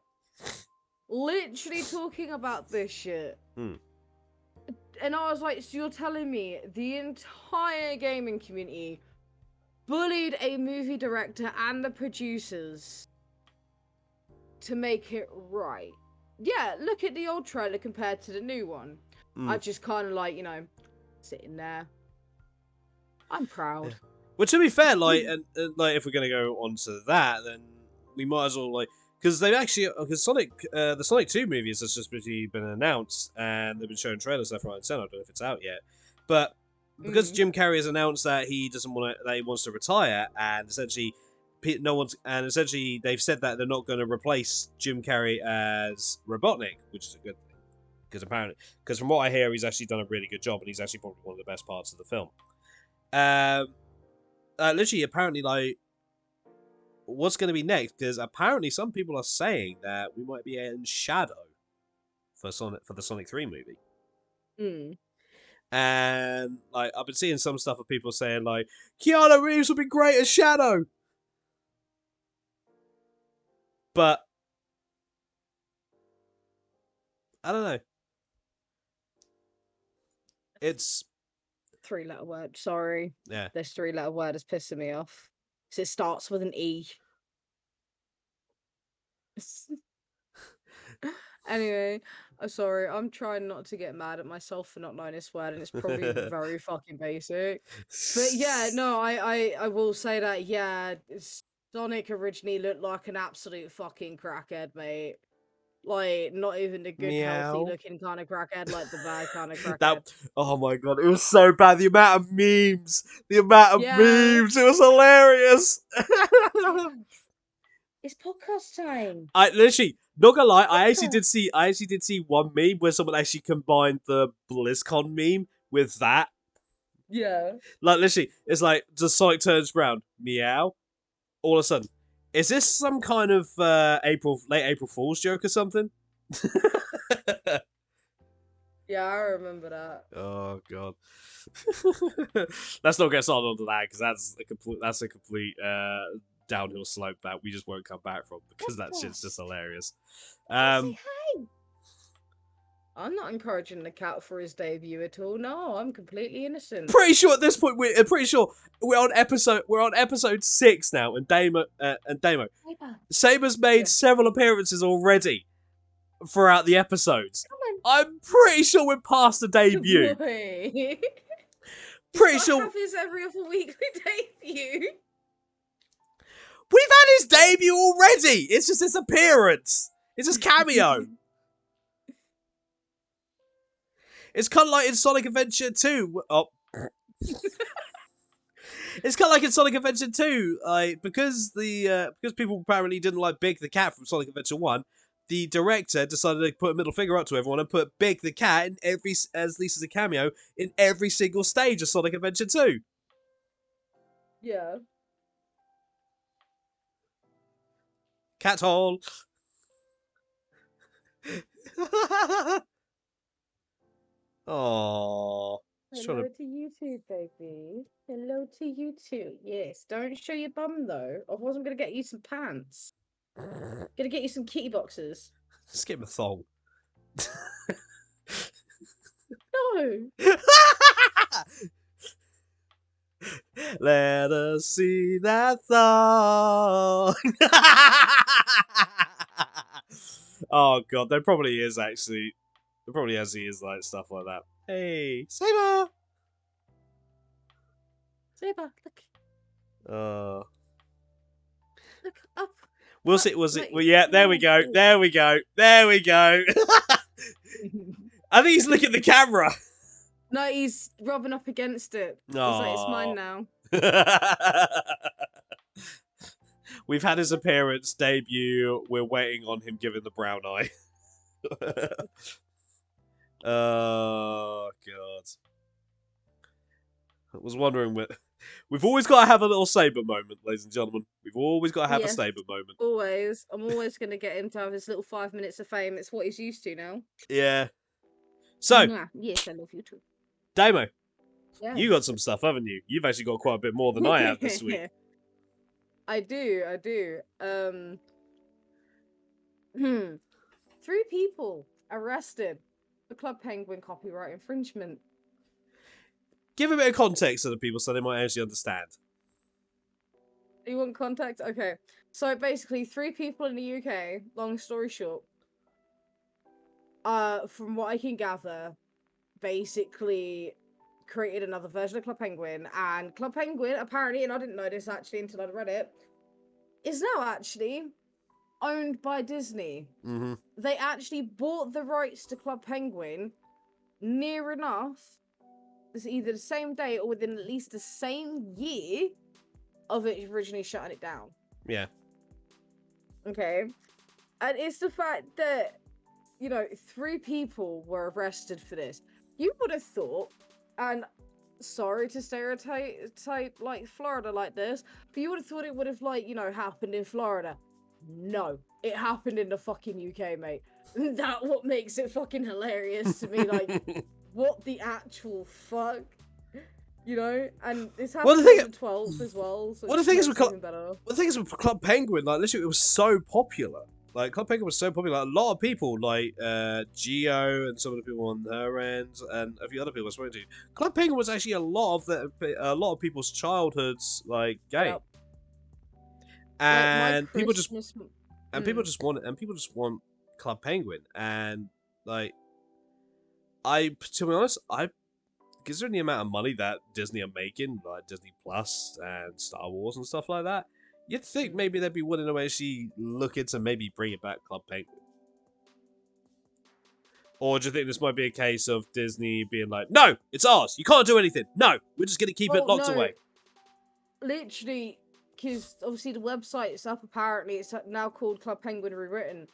Literally talking about this shit. And I was like, so you're telling me the entire gaming community bullied a movie director and the producers to make it right? yeah, look at the old trailer compared to the new one. I Mm. just kind of like, sitting there. I'm Yeah. proud. Well, to be fair, like, and like, if we're gonna go on to that, then we might as well like, because they've actually, because the Sonic 2 movie has just really been announced, and they've been showing trailers left, right, and center. I don't know if it's out yet, but because Mm. Jim Carrey has announced that he doesn't want to, that he wants to retire, and essentially, no one's, and essentially they've said that they're not going to replace Jim Carrey as Robotnik, which is a good thing, because apparently, because from what I hear, he's actually done a really good job, and he's actually probably one of the best parts of the film. Um, literally, apparently, like, what's going to be next? Because apparently, some people are saying that we might be in Shadow for the Sonic 3 movie. Mm. And like, I've been seeing some stuff of people saying like, Keanu Reeves would be great as Shadow, but I don't know. It's 3-letter word. Sorry, yeah. this 3-letter word is pissing me off. 'Cause it starts with an E. Anyway, I'm sorry. I'm trying not to get mad at myself for not knowing this word, and it's probably very fucking basic. But yeah, no, I will say that, yeah, Sonic originally looked like an absolute fucking crackhead, mate. Like, not even the good, healthy Meow. looking kind of crackhead, like the bad kind of crackhead. That, oh my god, it was so bad. The amount of memes, the amount of Yeah. memes, it was hilarious. It's podcast time. I literally, not gonna lie, Podcast. I actually did see one meme where someone actually combined the BlizzCon meme with that. Yeah. Like literally, it's like just Sonic turns around, meow. All of a sudden, is this some kind of late April Fool's joke or something? Yeah, I remember that. Oh god. Let's not get started onto that because that's a complete downhill slope that we just won't come back from because that shit's just Podcast. hilarious. Come say Um, hi. I'm not encouraging the cat for his debut at all. No, I'm completely innocent. pretty sure at this point we're pretty sure we're on episode 6 now, and Damo Paper. Saber's made Yeah. several appearances already throughout the episodes. Come on. I'm pretty sure we're past the Good debut. boy. He's Pretty got to sure have his every other weekly debut. we've had his debut already. It's just his appearance. It's his cameo. It's kind of like in Sonic Adventure 2. Oh. It's kind of like in Sonic Adventure 2, like because because people apparently didn't like Big the Cat from Sonic Adventure 1, the director decided to put a middle finger up to everyone and put Big the Cat in at least as a cameo in every single stage of Sonic Adventure 2. Yeah. Cat hole. Aww. Hello to you too, baby. Hello to you too. Yes, don't show your bum though. Otherwise, I'm gonna get you some pants. Gonna get you some kitty boxes. Just give him a thong. No. Let us see that thong. Oh god, there probably is actually. There probably actually is like stuff like that. Hey, Saber. Saber, look, Uh, look up. we'll up, see. We'll see. like, Well, yeah, there we go. There we go. There we go. I think he's looking at the camera. No, he's rubbing up against it. He's like, it's mine Oh. now. We've had his appearance debut. We're waiting on him giving the brown eye. Oh god. I was wondering we've always got to have a little Saber moment, ladies and gentlemen. We've always got to have a Yes. Saber moment. Always. I'm always gonna get him to have his little 5 minutes of fame. It's what he's used to now. Yeah. So, Mwah. Yes, I love you too. Damo, Yes. you got some stuff, haven't you? You've actually got quite a bit more than I have this week. I do. 3 people arrested for Club Penguin copyright infringement. Give a bit of context to the people so they might actually understand. You want context? Okay. So basically 3 people in the UK, long story short, from what I can gather, basically created another version of Club Penguin, and Club Penguin apparently, and I didn't know this actually until I'd read it, is now actually owned by Disney. Mm-hmm. They actually bought the rights to Club Penguin near enough. It's either the same day or within at least the same year of it originally shutting it down. Yeah. Okay. And it's the fact that, 3 people were arrested for this. You would have thought, and sorry to stereotype like Florida like this, but you would have thought it would have happened in Florida. No, it happened in the fucking UK, mate. That's what makes it fucking hilarious to me. Like, what the actual fuck? And this happened on the 12th as well. So the thing is with Club Penguin, like literally, it was so popular. Like Club Penguin was so popular. A lot of people, like Geo and some of the people on her end, and a few other people I was spoken to. Club Penguin was actually a lot of people's childhoods, like game. Yep. And like people just want Club Penguin, and like to be honest, considering the amount of money that Disney are making, like Disney Plus and Star Wars and stuff like that, you'd think maybe they'd be willing to actually look into maybe bringing back Club Penguin. Or do you think this might be a case of Disney being like, no, it's ours, you can't do anything, no, we're just going to keep it locked away? Literally, because obviously the website is up, apparently it's now called Club Penguin Rewritten.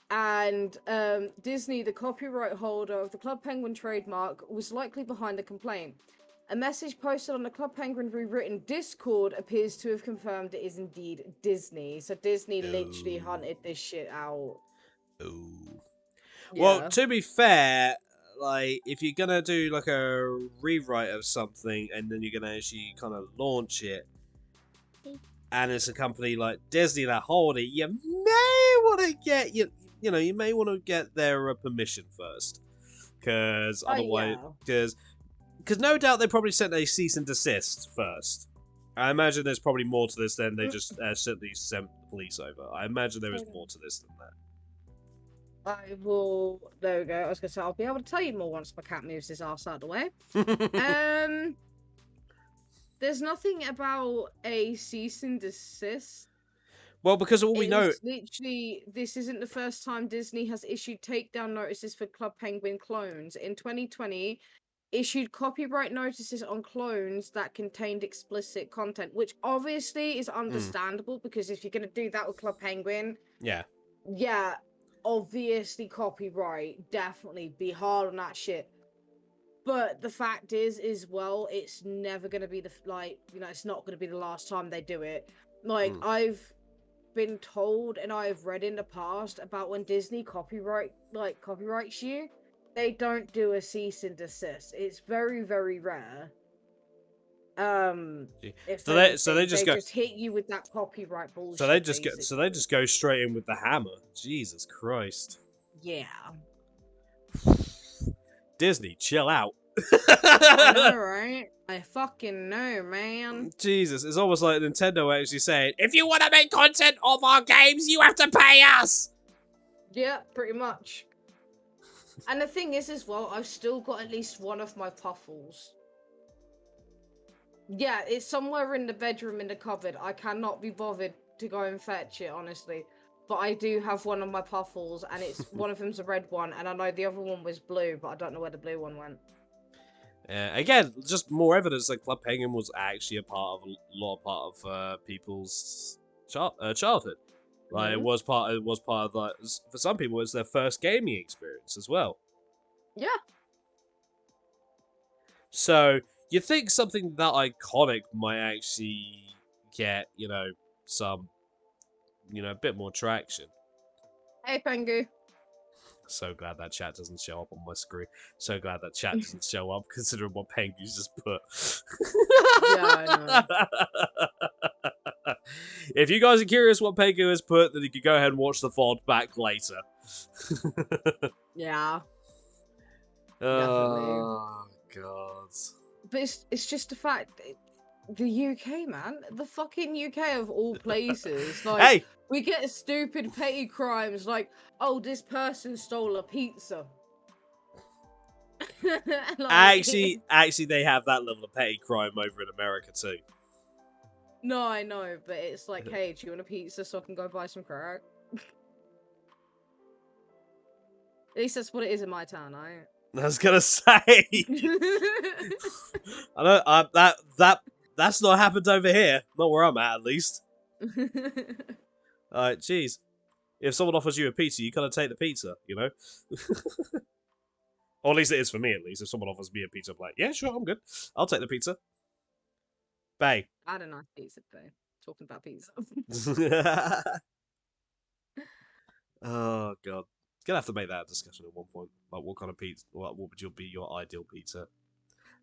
And Disney, the copyright holder of the Club Penguin trademark, was likely behind the complaint. A message posted on the Club Penguin Rewritten Discord appears to have confirmed it is indeed Disney. So Disney literally hunted this shit out. Ooh. Yeah. Well, to be fair, like, if you're gonna do like a rewrite of something and then you're gonna actually kind of launch it, and it's a company like Disney that hold it, you may want to get you may want to get their permission first, because otherwise, because no doubt they probably sent a cease and desist first. I imagine there's probably more to this than they just simply sent the police over. I imagine there is more to this than that. There we go. I was gonna say I'll be able to tell you more once my cat moves his ass out of the way. There's nothing about a cease and desist. Well, because all we know, literally, this isn't the first time Disney has issued takedown notices for Club Penguin clones. In 2020, issued copyright notices on clones that contained explicit content, which obviously is understandable because if you're gonna do that with Club Penguin, yeah, obviously copyright, definitely be hard on that shit. But the fact is well, it's never gonna be it's not gonna be the last time they do it. Like, I've been told and I've read in the past about when Disney copyrights you, they don't do a cease and desist. It's very, very rare. So they just hit you with that copyright bullshit. So they just go straight in with the hammer. Jesus Christ. Yeah. Disney, chill out. I know, right? I fucking know, man. Jesus, it's almost like Nintendo actually saying, if you want to make content of our games, you have to pay us! Yeah, pretty much. And the thing is as well, I've still got at least one of my Puffles. Yeah, it's somewhere in the bedroom in the cupboard. I cannot be bothered to go and fetch it, honestly. But I do have one of my Puffles, and it's one of them's a red one, and I know the other one was blue, but I don't know where the blue one went. Again, just more evidence that Club Penguin was actually a part of people's childhood. Like it was part of like, for some people it's their first gaming experience as well. Yeah. So you think something that iconic might actually get some a bit more traction. Hey, Pengu. So glad that chat doesn't show up on my screen. So glad that chat doesn't show up, considering what Pengu's just put. Yeah, I know. If you guys are curious what Pengu has put, then you can go ahead and watch the VOD back later. Yeah. Oh, God. But it's just the fact... The UK, man. The fucking UK of all places. Like, Hey, we get stupid petty crimes like, oh, this person stole a pizza. Like, actually, they have that level of petty crime over in America too. no, I know, but it's like, hey, do you want a pizza so I can go buy some crack? At least that's what it is in my town, I was gonna say. I don't. That's not happened over here. Not where I'm at least. Alright, jeez. If someone offers you a pizza, you gotta take the pizza, you know? Or at least it is for me, at least. If someone offers me a pizza, I'm like, yeah, sure, I'm good. I'll take the pizza. Bay. I had a nice pizza today. Talking about pizza. Oh, God. Gonna have to make that a discussion at one point. Like, what kind of pizza, what would be your ideal pizza?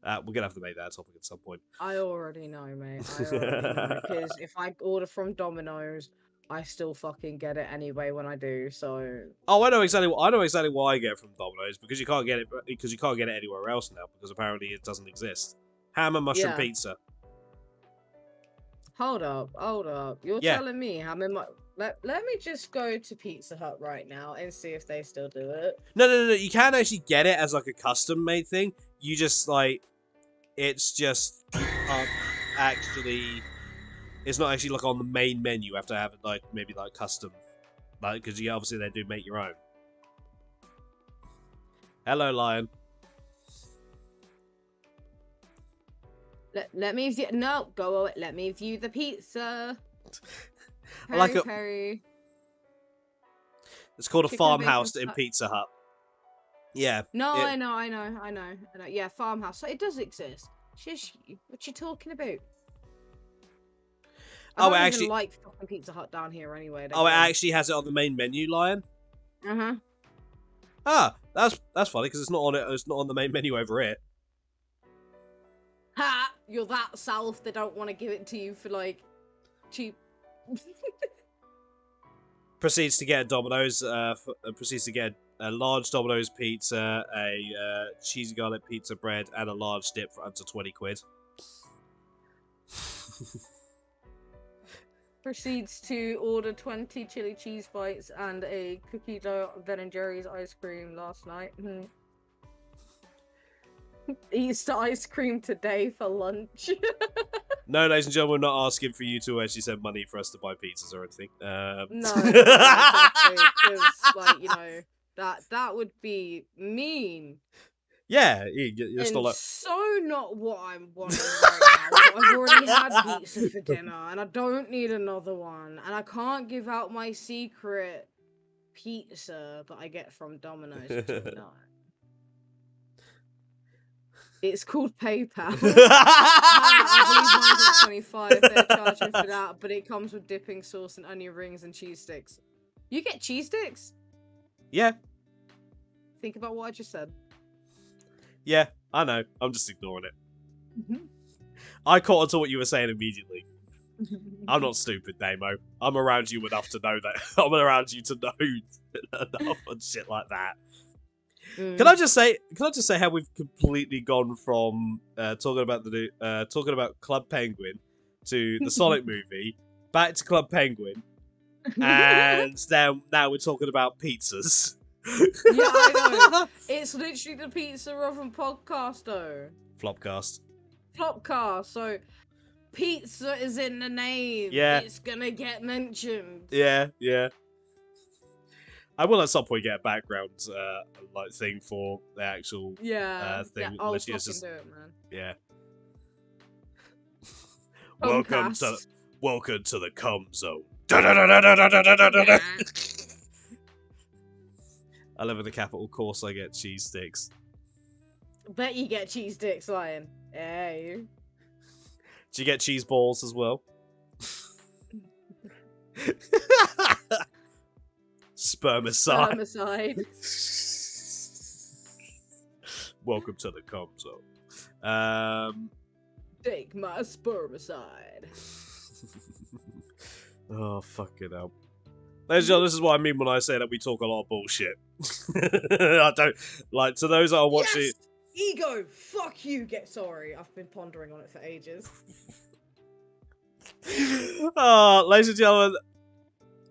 We're gonna have to make that a topic at some point. I already know, mate. I already know. Because if I order from Domino's, I still fucking get it anyway when I do, so... Oh, I know exactly what I get from Domino's, because you can't get it anywhere else now, because apparently it doesn't exist. Ham and mushroom pizza. Hold up. You're Yeah. telling me ham and let me just go to Pizza Hut right now and see if they still do it. No. You can actually get it as like a custom made thing. You just like, it's just you can't actually. It's not actually like on the main menu. You have to have it like maybe like custom, like because obviously they do make your own. Hello, Lion. Let me view. No, go away. Let me view the pizza. I like it. Perry. It's called a Chicken farmhouse bacon in Pizza Hut. Yeah. No, I know. Yeah, farmhouse. So it does exist. Shush you. What you talking about? I don't even like fucking Pizza Hut down here anyway. Oh, it actually has it on the main menu, Lion. Ah, that's funny because it's not on it. It's not on the main menu over here. Ha! You're that south. They don't want to give it to you for like cheap. Proceeds to get a Domino's. Proceeds to get a large Domino's pizza, a cheesy garlic pizza bread, and a large dip for up to 20 quid. Proceeds to order 20 chili cheese bites and a cookie dough Ben & Jerry's ice cream last night. Eats the ice cream today for lunch. No, ladies and gentlemen, we're not asking for you to actually send money for us to buy pizzas or anything. No, exactly. Because, like, you know, that would be mean. Yeah, you're still like... so not what I'm wanting right now. I've already had pizza for dinner, and I don't need another one. And I can't give out my secret pizza that I get from Domino's until 9. It's called PayPal. I believe mine's at 25. They're charging for that, but it comes with dipping sauce and onion rings and cheese sticks. You get cheese sticks? Yeah. Think about what I just said. Yeah, I know. I'm just ignoring it. I caught on to what you were saying immediately. I'm not stupid, Nemo. I'm around you enough to know that. I'm around you to know enough and shit like that. Can I just say how we've completely gone from talking about Club Penguin to the Sonic movie, back to Club Penguin, and now we're talking about pizzas. Yeah, I know. It's literally the Pizza Oven podcast, though. Flopcast. So pizza is in the name. Yeah. It's gonna get mentioned. Yeah. I will at some point get a background like thing for the actual thing. Yeah, I'll fucking do it, man. Yeah. Welcome to the cum zone. I live in the capital, of course I get cheese sticks. Bet you get cheese sticks, Lion. Hey. Do you get cheese balls as well? Spermicide. Welcome to the cum zone. Take my spermicide. Oh, fucking hell. Ladies and gentlemen, this is what I mean when I say that we talk a lot of bullshit. I don't like to those that are watching. Yes! Ego, fuck you. Sorry, I've been pondering on it for ages. Ladies and gentlemen,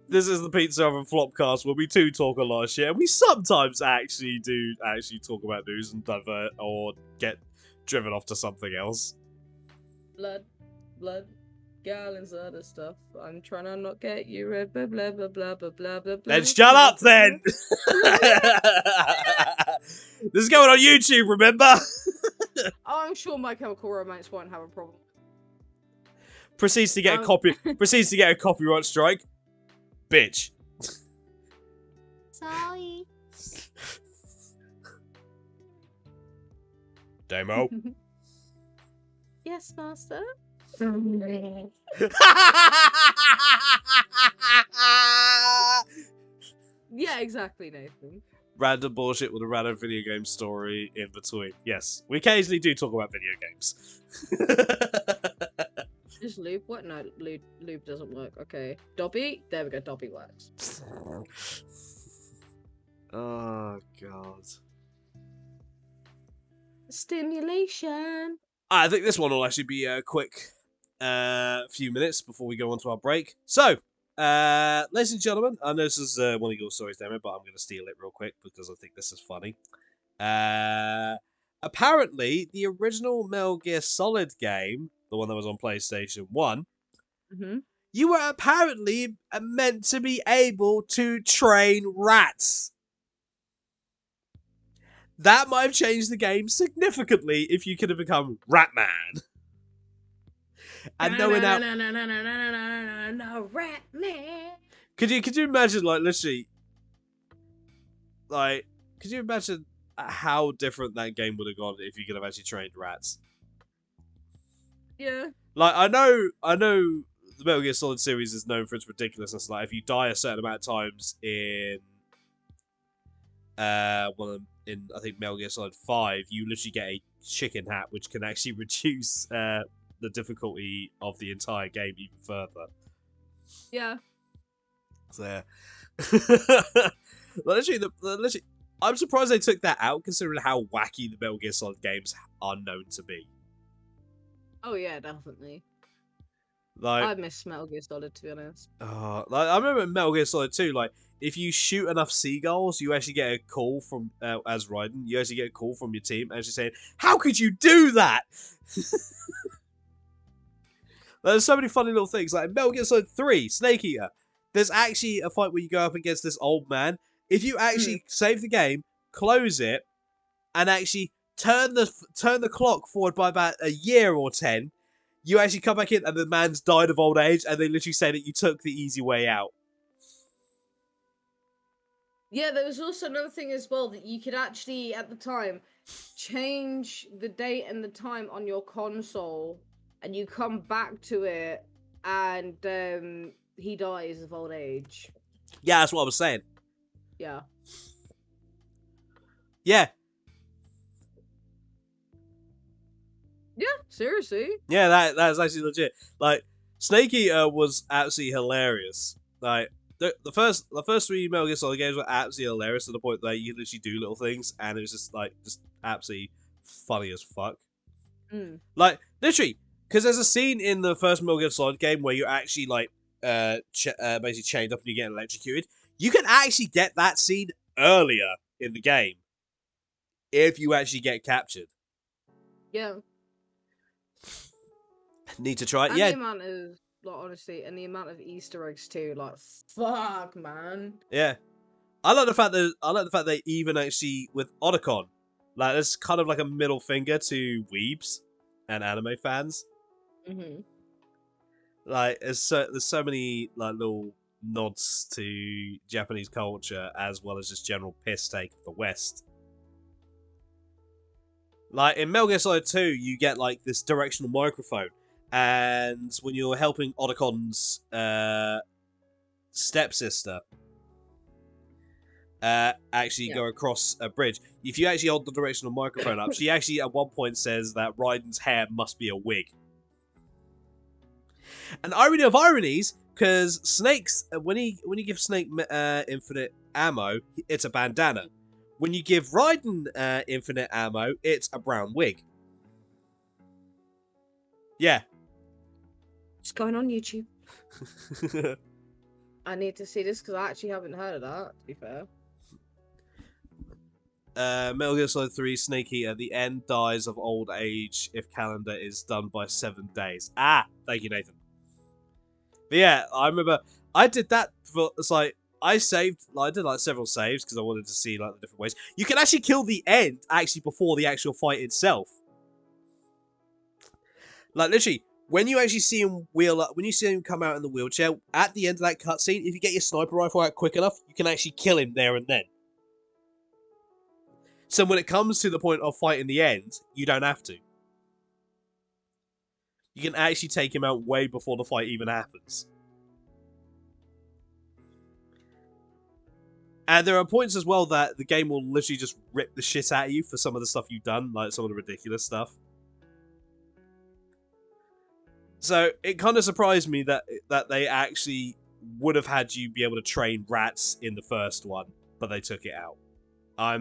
this is the Pizza Oven Flopcast where we do talk a lot of shit, and we sometimes actually talk about news and divert or get driven off to something else. Blood, gallons of other stuff. I'm trying to not get you red, blah blah blah blah blah blah blah. Then shut up, then. This is going on YouTube, remember? I'm sure My Chemical Romance won't have a problem. Proceeds to get a copyright strike. Bitch. Sorry. Demo. Yes, master. Yeah, exactly, Nathan. Random bullshit with a random video game story in between. Yes, we occasionally do talk about video games. Just loop? What? No, loop doesn't work. Okay. Dobby? There we go, Dobby works. Oh, God. Stimulation. I think this one will actually be a quick few minutes before we go on to our break. So, ladies and gentlemen, I know this is one of your stories, Damon, but I'm going to steal it real quick because I think this is funny. Apparently, the original Metal Gear Solid game, the one that was on PlayStation 1, you were apparently meant to be able to train rats. That might have changed the game significantly if you could have become Ratman. And knowing how... Ratman. Could you imagine, like, literally... Like, could you imagine how different that game would have gone if you could have actually trained rats? Yeah. Like, I know the Metal Gear Solid series is known for its ridiculousness. Like, if you die a certain amount of times in I think Metal Gear Solid 5, you literally get a chicken hat, which can actually reduce the difficulty of the entire game even further. Yeah. So, literally, I'm surprised they took that out, considering how wacky the Metal Gear Solid games are known to be. Oh yeah, definitely. Like, I miss Metal Gear Solid, to be honest. Like, I remember in Metal Gear Solid 2, like, if you shoot enough seagulls, you actually get a call from, as Raiden, you actually get a call from your team actually saying, how could you do that? There's so many funny little things. Like, in Metal Gear Solid 3, Snake Eater, there's actually a fight where you go up against this old man. If you actually save the game, close it, and actually turn the clock forward by about a year or 10, you actually come back in and the man's died of old age, and they literally say that you took the easy way out. Yeah, there was also another thing as well that you could actually, at the time, change the date and the time on your console, and you come back to it, and he dies of old age. Yeah, that's what I was saying. Yeah. Yeah. Yeah, seriously. Yeah, that's actually legit. Like, Snake Eater was absolutely hilarious. Like, the first 3 Metal Gear Solid games were absolutely hilarious to the point that you literally do little things, and it was just absolutely funny as fuck. Like, literally, because there's a scene in the first Metal Gear Solid game where you're actually basically chained up and you get electrocuted. You can actually get that scene earlier in the game if you actually get captured. Yeah. Need to try it. And yeah. the amount of, like, honestly, and the amount of Easter eggs too. Like, fuck, man. Yeah. I like the fact that they even actually with Otacon, like, it's kind of like a middle finger to weebs and anime fans. Like, there's so many like little nods to Japanese culture as well as just general piss take of the West. Like, in Metal Gear Solid 2, you get like this directional microphone, and when you're helping Otacon's stepsister go across a bridge, if you actually hold the directional microphone up, she actually at one point says that Raiden's hair must be a wig. An irony of ironies, because Snake's when you give Snake infinite ammo, it's a bandana. When you give Raiden infinite ammo, it's a brown wig. Yeah. What's going on YouTube? I need to see this because I actually haven't heard of that, to be fair. Metal Gear Solid 3 Snake Eater, the end dies of old age if calendar is done by 7 days. Ah, thank you, Nathan. But yeah, I remember I did that for, it's like, I did like several saves because I wanted to see like the different ways. You can actually kill the end actually before the actual fight itself. Like literally, when you actually see him when you see him come out in the wheelchair, at the end of that cutscene, if you get your sniper rifle out quick enough, you can actually kill him there and then. So when it comes to the point of fighting the end, you don't have to. You can actually take him out way before the fight even happens. And there are points as well that the game will literally just rip the shit out of you for some of the stuff you've done, like some of the ridiculous stuff. So it kind of surprised me that they actually would have had you be able to train rats in the first one, but they took it out. I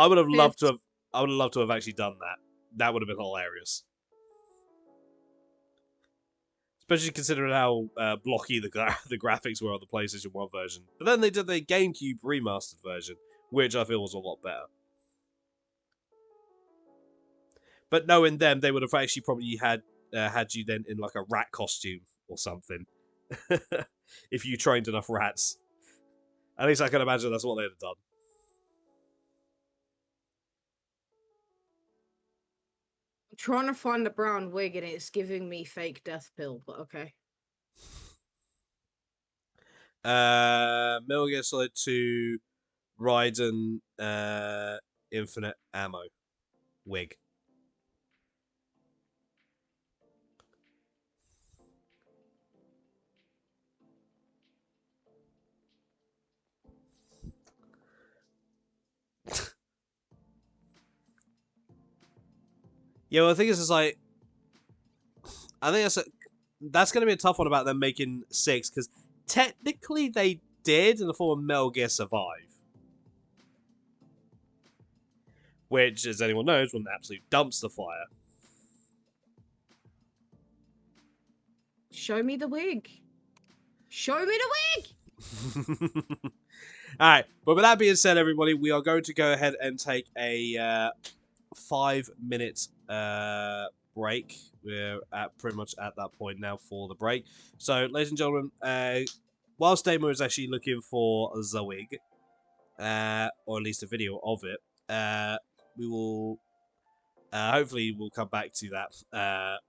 would have loved to have actually done that. That would have been hilarious. Especially considering how blocky the graphics were on the PlayStation 1 version. But then they did the GameCube remastered version, which I feel was a lot better. But knowing them, they would have actually probably had you then in like a rat costume or something. If you trained enough rats. At least I can imagine that's what they'd have done. I'm trying to find the brown wig and it's giving me fake death pill, but okay. Metal Gear Solid 2 Raiden Infinite Ammo wig. Yeah, well, the thing is, it's like, I think that's going to be a tough one about them making 6, because technically they did in the form of Metal Gear Survive. Which, as anyone knows, was an absolute dumpster fire. Show me the wig. Show me the wig! Alright, but with that being said, everybody, we are going to go ahead and take a 5-minute break. We're pretty much at that point now for the break. So, ladies and gentlemen, whilst Damo is actually looking for the wig, or at least a video of it, we will hopefully we'll come back to that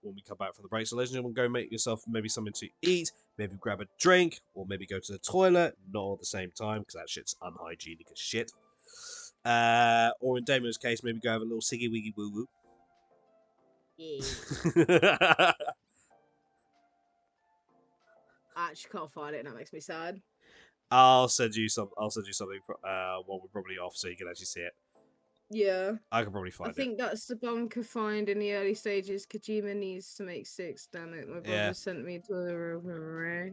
when we come back from the break. So, ladies and gentlemen, go make yourself maybe something to eat, maybe grab a drink, or maybe go to the toilet, not at the same time, because that shit's unhygienic as shit. Or in Damo's case, maybe go have a little siggy wiggy woo woo. Yeah. I actually can't find it and that makes me sad. I'll send you something while we're probably off so you can actually see it. Yeah. I can probably find I think that's the bunker find in the early stages. Kojima needs to make 6, damn it. My brother sent me to the room. Right.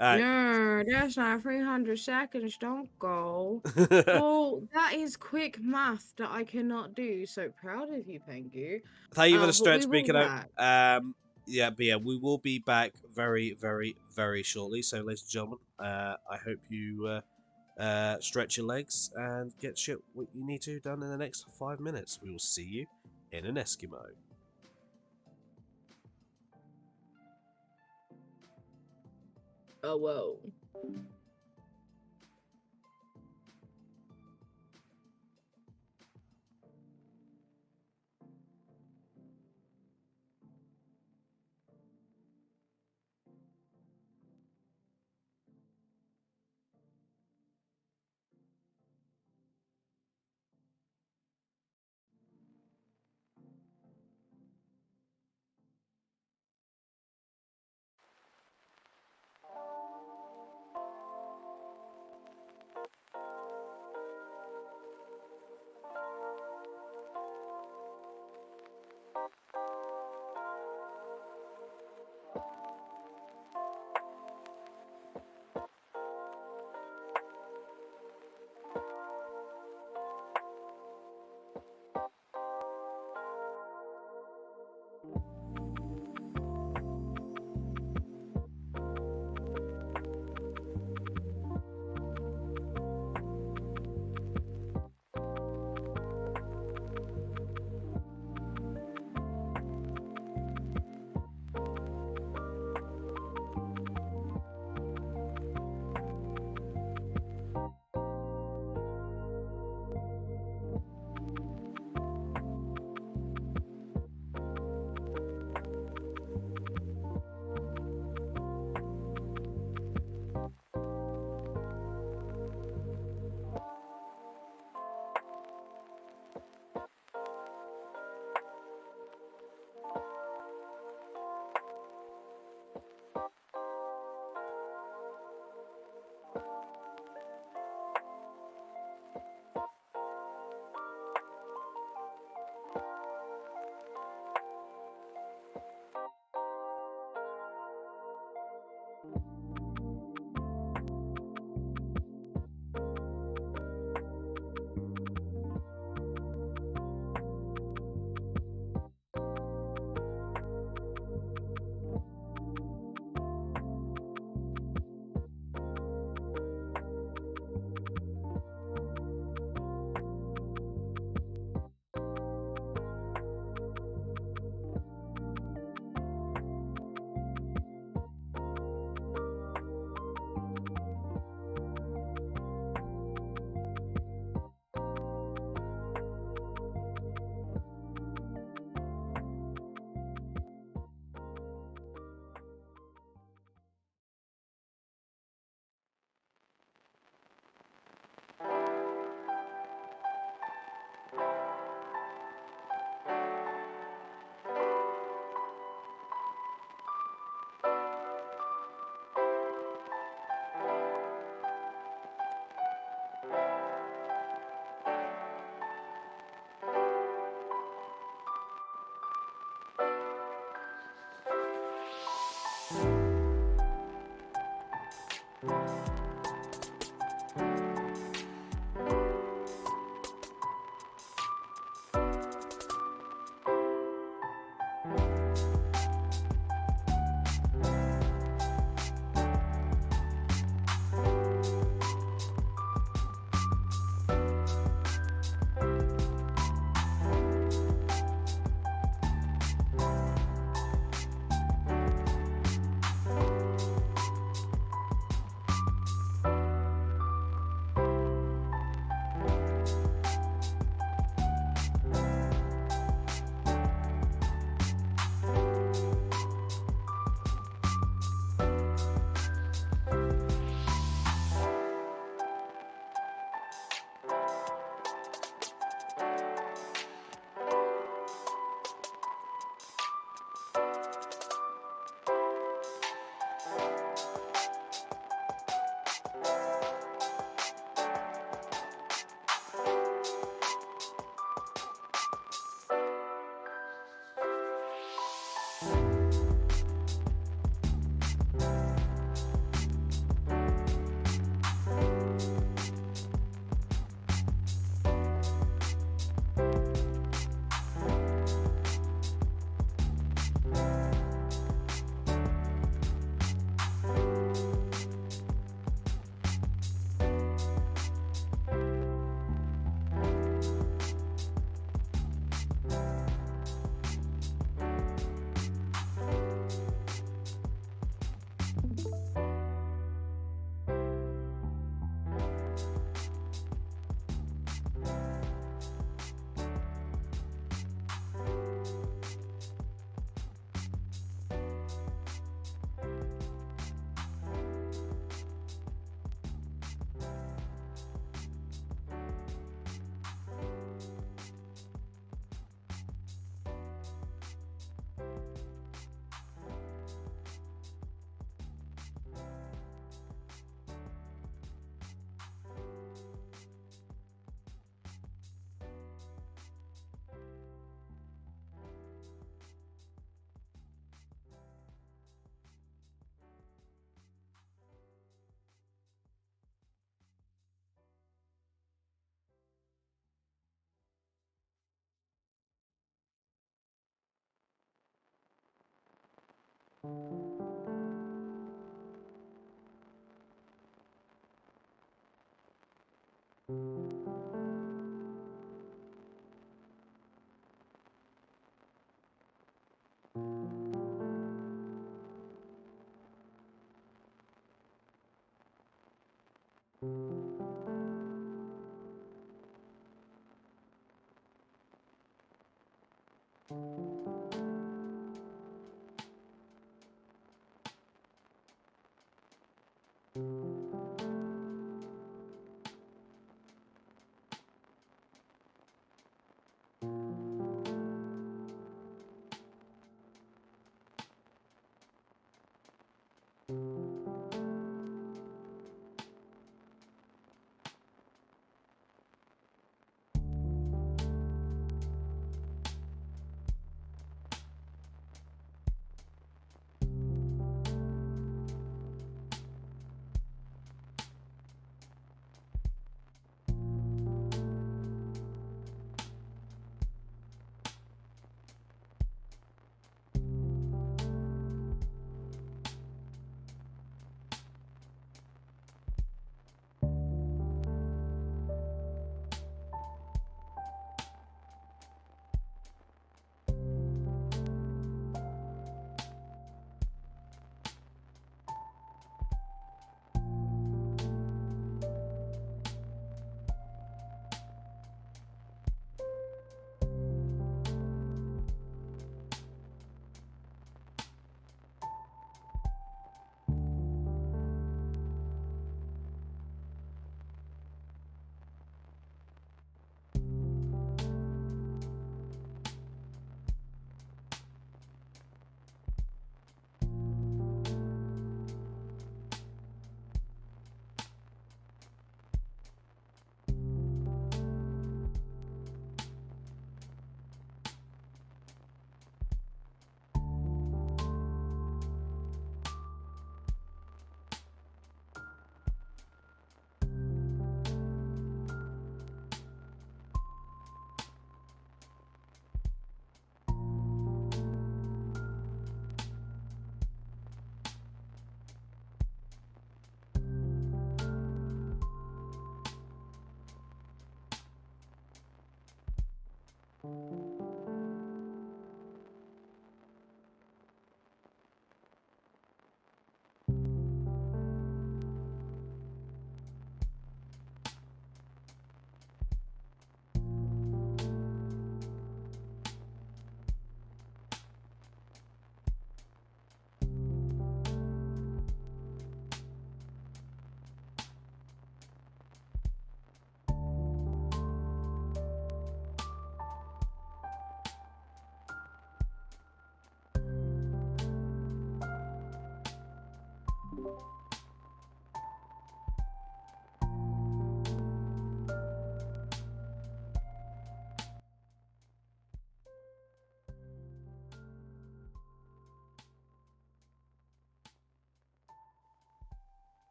No, that's not 300 seconds. Don't go. Well, that is quick math that I cannot do. So proud of you, Pengu. Thank you for the But stretch, we will speaking of. back. Yeah, but yeah, we will be back very, very, very shortly. So, ladies and gentlemen, I hope you stretch your legs and get shit what you need to done in the next 5 minutes. We will see you in an Eskimo. Oh, whoa.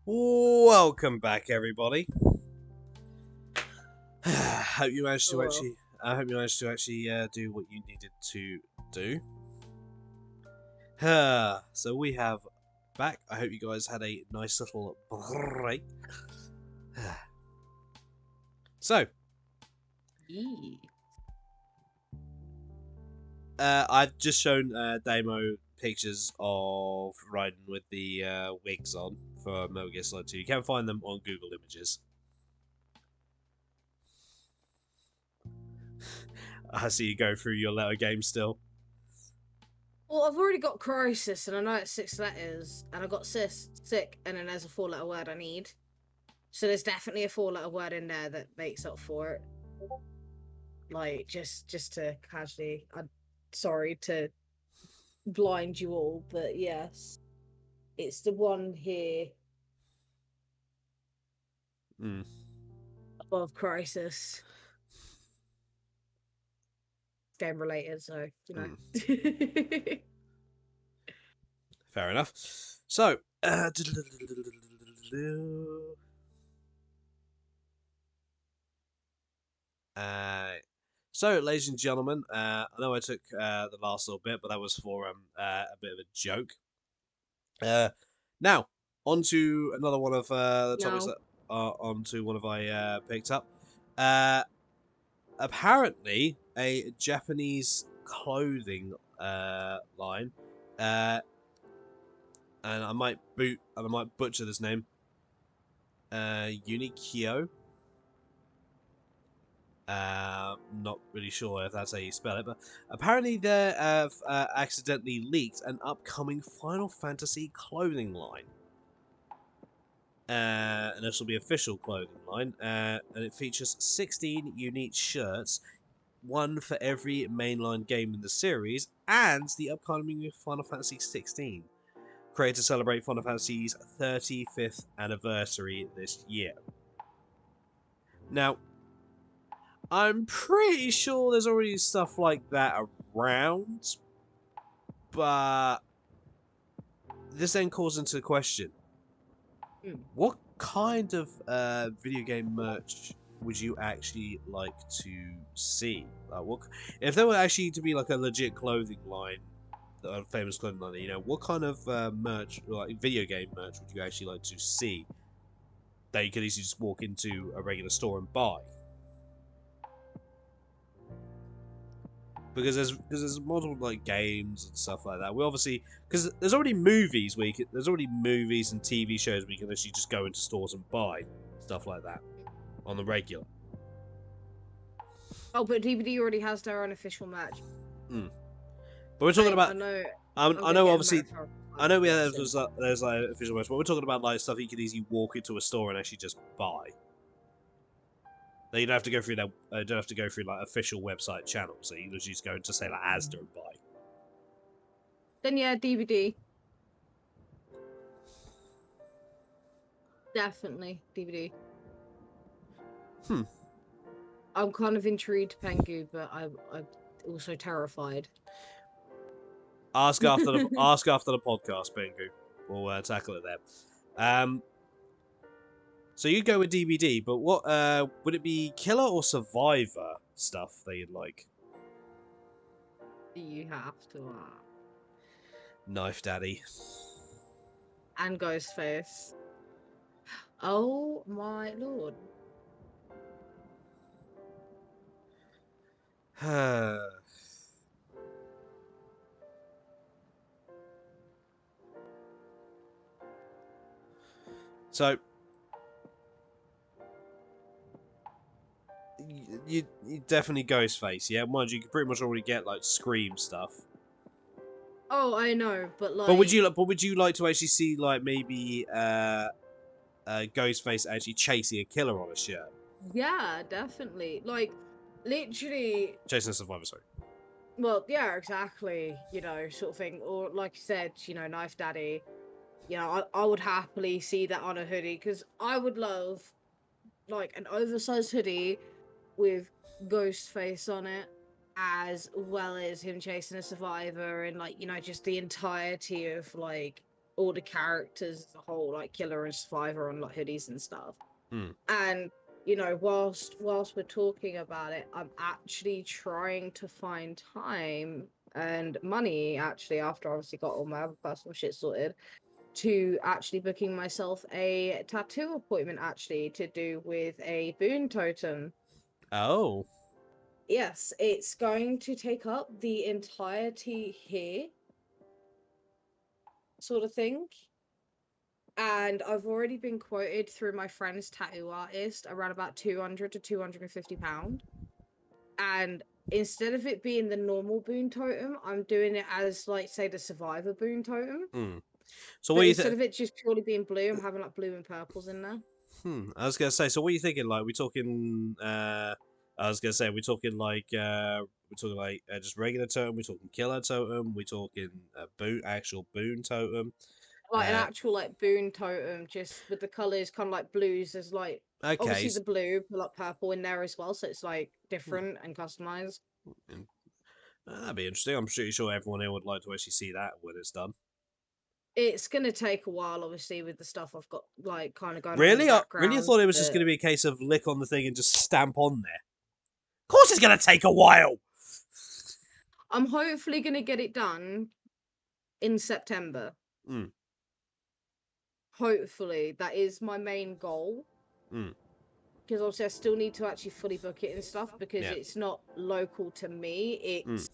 Welcome back, everybody. Hope you managed to Hello. I hope you managed to actually do what you needed to do. So we have back. I hope you guys had a nice little break. So, Yee. I've just shown Damo pictures of riding with the wigs on for Metal Gear Solid 2. You can find them on Google Images. I see you go through your letter game still. Well, I've already got crisis, and I know it's 6 letters, and I got sick, and then there's a 4-letter word I need. So there's definitely a 4-letter word in there that makes up for it. Like, just to casually, I'm sorry to blind you all, but yes, it's the one here Mm. above crisis. Game related, so you know. Fair enough. So, ladies and gentlemen, I know I took the last little bit, but that was for a bit of a joke. Now, on to another one of the topics No. that are onto one of I picked up. Apparently, a Japanese clothing line, and I might butcher this name. Unikyo. Not really sure if that's how you spell it, but apparently they have accidentally leaked an upcoming Final Fantasy clothing line. And this will be official clothing line, and it features 16 unique shirts, one for every mainline game in the series, and the upcoming Final Fantasy 16, created to celebrate Final Fantasy's 35th anniversary this year. Now, I'm pretty sure there's already stuff like that around, but this then calls into question, what kind of video game merch would you actually like to see? What if there were actually to be like a legit clothing line, a famous clothing line? You know, what kind of merch, like video game merch, would you actually like to see that you could easily just walk into a regular store and buy? Because there's multiple like games and stuff like that. We obviously, because there's already movies there's already movies and TV shows we can actually just go into stores and buy stuff like that on the regular. Oh, but DVD already has their own official match. But we're talking about. I know. I know obviously. I know we have there's there's like official merch, but we're talking about like stuff you can easily walk into a store and actually just buy. That you don't have to go through that. Don't have to go through like official website channels. So you just go into say like Asda and buy. Then yeah, DVD. Definitely DVD. I'm kind of intrigued, Pengu, but I'm also terrified. Ask after the podcast, Bingu. We'll tackle it there. So you go with DVD, but what would it be? Killer or Survivor stuff that you'd like? You have to. Knife Daddy. And Ghostface. Oh my lord. So you definitely Ghostface, yeah. Mind you, can pretty much already get like Scream stuff. Oh, I know, but like. But would you like to actually see like maybe Ghostface actually chasing a killer on a shirt? Yeah, definitely. Like, literally. Chasing a survivor, sorry. Well, yeah, exactly. You know, sort of thing. Or like you said, you know, Knife Daddy. You know, I would happily see that on a hoodie because I would love like an oversized hoodie with Ghostface on it, as well as him chasing a survivor and like, you know, just the entirety of like all the characters as a whole, like Killer and Survivor on like hoodies and stuff. Hmm. And you know, whilst we're talking about it, I'm actually trying to find time and money actually after I obviously got all my other personal shit sorted to actually booking myself a tattoo appointment actually to do with a boon totem. Oh. Yes, it's going to take up the entirety here, sort of thing. And I've already been quoted through my friend's tattoo artist around about 200 to £250. And instead of it being the normal boon totem, I'm doing it as like say the survivor boon totem. Hmm. So what But do you instead think? of it just purely being blue, I'm having like blue and purples in there. I was gonna say. So what are you thinking? Like, we talking? I was gonna say, we talking like just regular totem. We talking killer totem. We talking actual boon totem. Like an Uh, actual like boon totem, just with the colours kind of like blues. There's like okay. obviously the blue, but like purple in there as well, so it's like Hmm, different and customized. in- that'd be interesting. I'm pretty sure everyone here would like to actually see that when it's done. It's gonna take a while, obviously, with the stuff I've got like kind of going on in the Really? I background. thought it was just But gonna be a case of lick on the thing and just stamp on there. Of course, it's gonna take a while. I'm hopefully gonna get it done in September. Mm, Hopefully, that is my main goal. mm, Because obviously, I still need to actually fully book it and stuff because yeah. it's not local to me. Mm, It's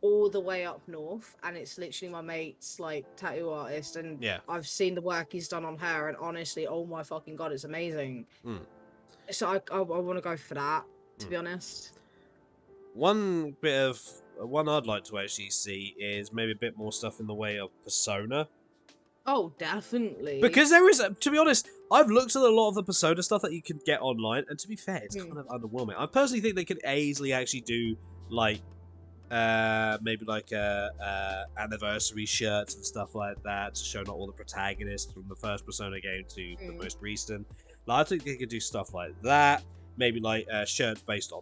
all the way up north, and it's literally my mate's like tattoo artist, and yeah. I've seen the work he's done on her, and honestly, oh my fucking god, it's amazing. Mm, So I want to go for that, to mm. be honest. One I'd like to actually see is maybe a bit more stuff in the way of Persona. Oh, definitely. Because there is, to be honest, I've looked at a lot of the Persona stuff that you can get online, and to be fair, it's Hmm. kind of underwhelming. I personally think they could easily actually do like maybe like anniversary shirts and stuff like that to show not all the protagonists from the first Persona game to the Hmm. most recent. Like, I think they could do stuff like that. Maybe like shirts based on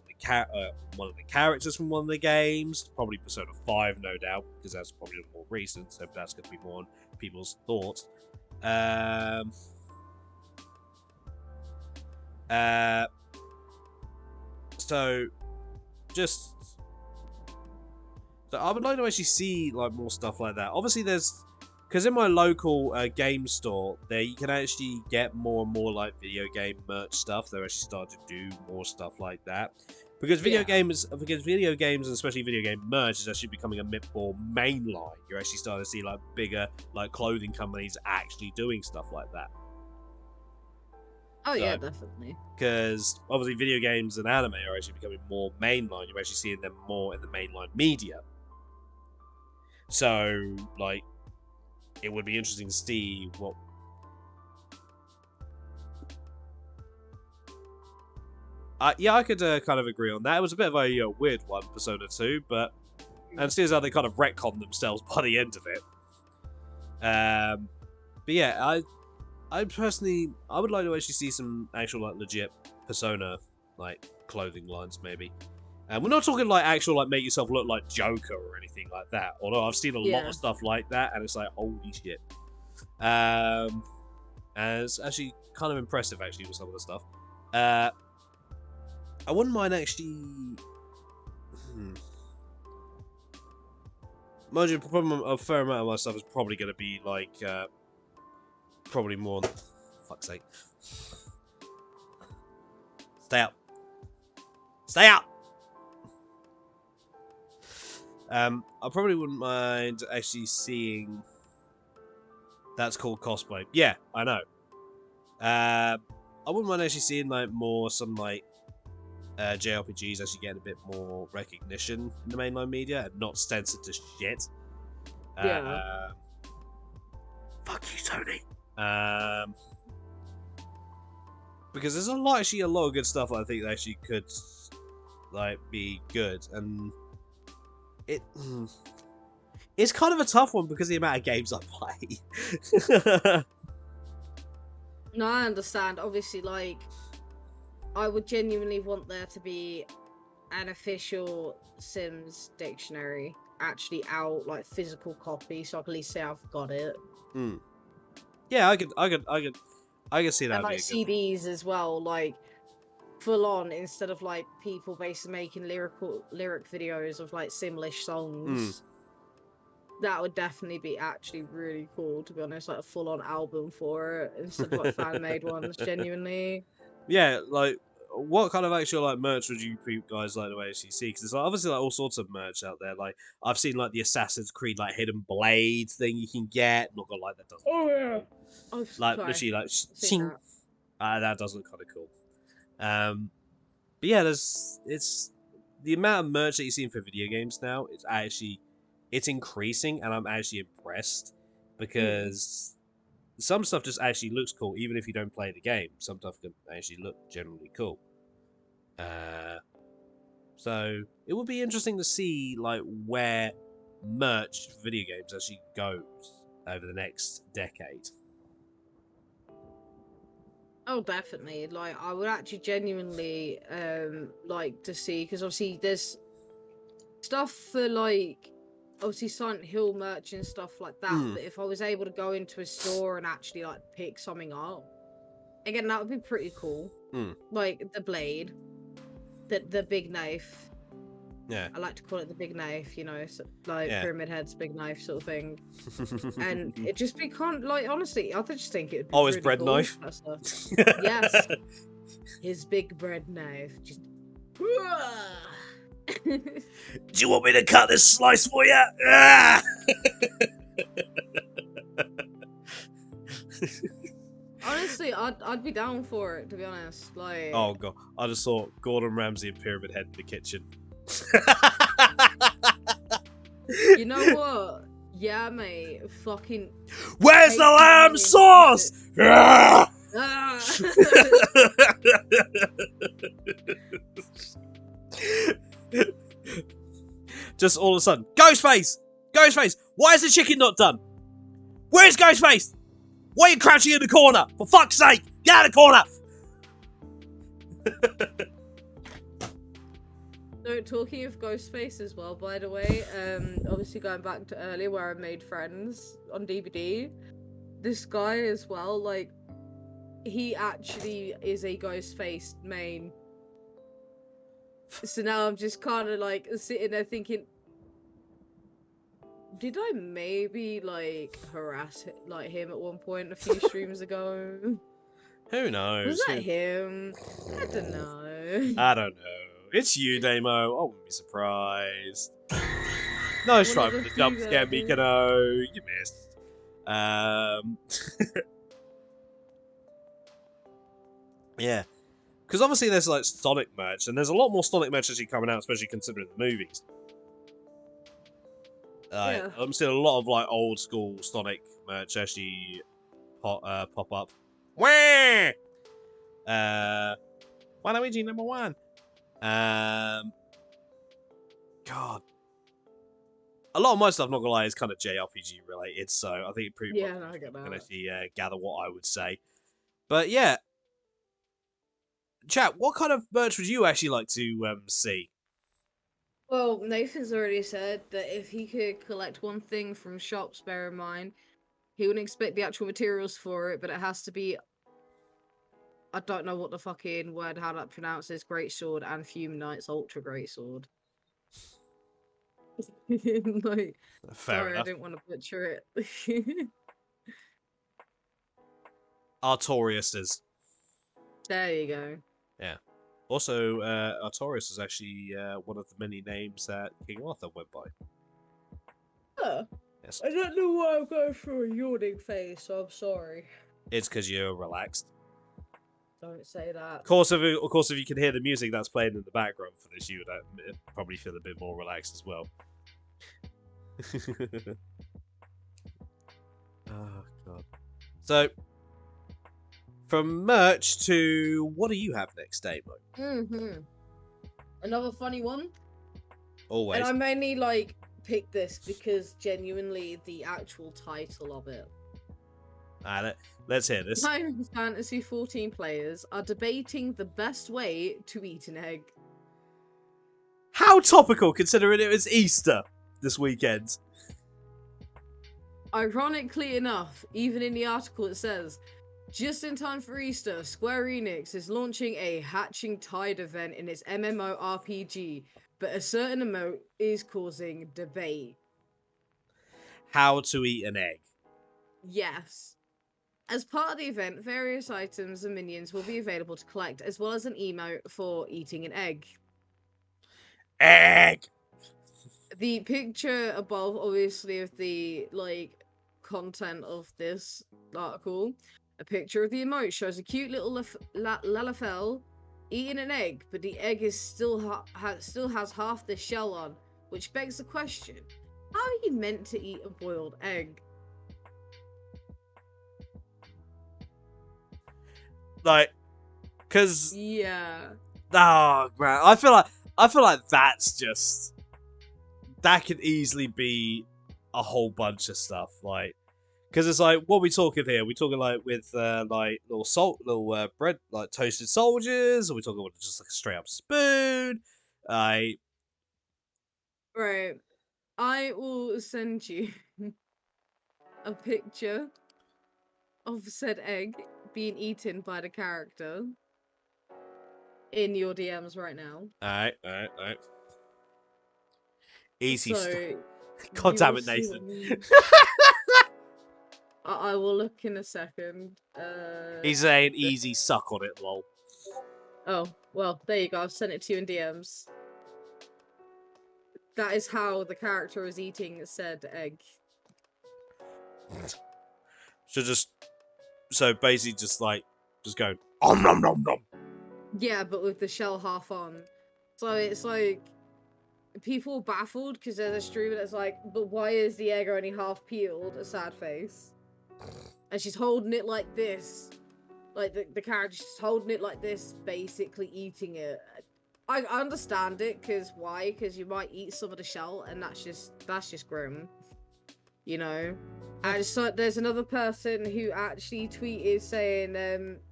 one of the characters from one of the games. Probably Persona 5, no doubt, because that's probably more recent. So that's going to be more on people's thoughts. Um, uh, so just So I would like to actually see like more stuff like that. Obviously, there's because in my local game store, there you can actually get more and more like video game merch stuff. They're actually starting to do more stuff like that because Yeah. video games and especially video game merch is actually becoming a bit more mainline. You're actually starting to see like bigger like clothing companies actually doing stuff like that. Oh So, yeah, definitely. because obviously video games and anime are actually becoming more mainline. You're actually seeing them more in the mainline media. So, like, it would be interesting to see what. Yeah, I could kind of agree on that. It was a bit of a weird one, Persona 2, but and see how they kind of retcon themselves by the end of it. But yeah, I personally, I would like to actually see some actual like legit Persona like clothing lines, maybe. And we're not talking like actual like make yourself look like Joker or anything like that. Although I've seen a lot Yeah. of stuff like that, and it's like holy shit. And it's actually kind of impressive actually with some of the stuff. I wouldn't mind actually. Mind you, probably a fair amount of my stuff is probably going to be like probably more. Fuck's sake. Stay up. Stay up. I probably wouldn't mind actually seeing. That's called cosplay. Yeah, I know. I wouldn't mind actually seeing like more some like JRPGs actually getting a bit more recognition in the mainline media and not censored to shit. Yeah. Fuck you, Tony. Because there's actually a lot of good stuff I think that actually could like be good, and it. It's kind of a tough one because of the amount of games I play. No, I understand. Obviously, like, I would genuinely want there to be an official Sims dictionary actually out, like physical copy, so I can at least say I've got it. Yeah, I could see that And would be like a good one. CDs as well, like full on, instead of like people basically making lyric videos of like Simlish songs. That would definitely be actually really cool, to be honest, like a full on album for it instead of like fan made ones, genuinely. Yeah, like what kind of actual like merch would you guys like to actually see? Because there's like, obviously like all sorts of merch out there. Like I've seen like the Assassin's Creed like hidden blade thing you can get. Not gonna lie, that doesn't. Oh yeah. Like Sorry. literally like Seen shing. That does look kind of cool. But yeah, it's the amount of merch that you see for video games now. It's increasing, and I'm actually impressed because some stuff just actually looks cool, even if you don't play the game. Some stuff can actually look generally cool. So it would be interesting to see like where merch for video games actually goes over the next decade. Oh, definitely. Like, I would actually genuinely like to see, because obviously there's stuff for like obviously Silent Hill merch and stuff like that. That if I was able to go into a store and actually like pick something up, again, that would be pretty cool. Like the blade, the big knife. Yeah. I like to call it the big knife, you know, so, like Yeah. Pyramid Head's big knife sort of thing. And it just be like, honestly, I just think it would be Oh, his really bread cool. knife. Yes, his big bread knife. Just. Do you want me to cut this slice for you? Ah! Honestly, I'd be down for it, to be honest. Like, Oh god, I just saw Gordon Ramsay and Pyramid Head in the kitchen. you know what? Yeah, mate. Fucking. Where's the lamb sauce? Ah! Just all of a sudden, Ghostface! Ghostface! Why is the chicken not done? Where's Ghostface? Why are you crouching in the corner? For fuck's sake! Get out of the corner! So, talking of Ghostface as well, by the way, obviously going back to earlier where I made friends on DVD, this guy as well, like, he actually is a Ghostface main. So now I'm just kind of like sitting there thinking, did I maybe like harass like him at one point a few streams ago? Who knows? Was that him? I don't know. I don't know. It's you, Damo. I wouldn't be surprised. Nice try for the jump scare, Mikado. You missed. Yeah. Because obviously there's like Sonic merch, and there's a lot more Sonic merch actually coming out, especially considering the movies. Yeah. I'm seeing a lot of like old school Sonic merch actually pop up. Wah! Waluigi #1. God. A lot of my stuff, not gonna lie, is kind of JRPG related, so I think pretty much I get that. can actually gather what I would say. But yeah, chat. What kind of merch would you actually like to see? Well, Nathan's already said that if he could collect one thing from shops, bear in mind, he wouldn't expect the actual materials for it, but it has to be. I don't know what the fucking word, how that pronounces, Greatsword and Fume Knight's Ultra Greatsword. Like, Fair sorry, enough. I didn't want to butcher it. Artorius's. There you go. Yeah. Also, Artorius is actually one of the many names that King Arthur went by. Huh. Yes. I don't know why I'm going through a yawning phase, so I'm sorry. It's because you're relaxed. Don't say that. Of course, if you can hear the music that's playing in the background for this, you would probably feel a bit more relaxed as well. Oh god. So, from merch to what do you have next, Damo? Another funny one. Always. And I mainly like picked this because genuinely the actual title of it. Let's hear this. Final Fantasy 14 players are debating the best way to eat an egg. How topical, considering it was Easter this weekend. Ironically enough, even in the article it says, just in time for Easter, Square Enix is launching a Hatching Tide event in its MMORPG, but a certain emote is causing debate. How to eat an egg. Yes. As part of the event, various items and minions will be available to collect, as well as an emote for eating an egg. Egg! The picture above, obviously, of the, like, content of this article, a picture of the emote shows a cute little Lalafell eating an egg, but the egg is still still has half the shell on, which begs the question, how are you meant to eat a boiled egg? Like, cause Yeah. oh man, I feel like that could easily be a whole bunch of stuff. Like, because it's like, what are we talking here? We talking like with like little bread, like toasted soldiers? Or we talking with just like a straight up spoon? I Right. I will send you a picture of said egg being eaten by the character in your DMs right now. alright. Easy So stuff. God you damn will it, see what I Nathan. mean. I will look in a second. He's saying easy suck on it, lol. Oh, well, there you go. I've sent it to you in DMs. That is how the character is eating said egg. So basically just go om nom nom nom. Yeah, but with the shell half on. So it's like people are baffled because there's a streamer that's like, but why is the egg only half peeled? A sad face. And she's holding it like this. Like the character's just holding it like this, basically eating it. I understand it, because why? Because you might eat some of the shell, and that's just grim. You know? And so there's another person who actually tweeted saying,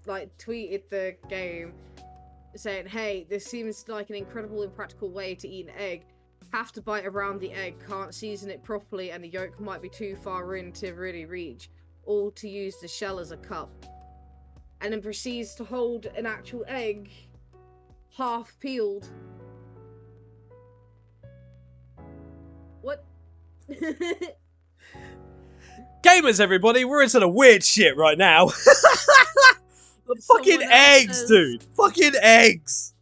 tweeted the game saying, hey, this seems like an incredible impractical way to eat an egg. Have to bite around the egg, can't season it properly, and the yolk might be too far in to really reach. All to use the shell as a cup. And then proceeds to hold an actual egg half peeled. What? Gamers, everybody, we're into the weird shit right now. The fucking eggs, dude. Fucking eggs.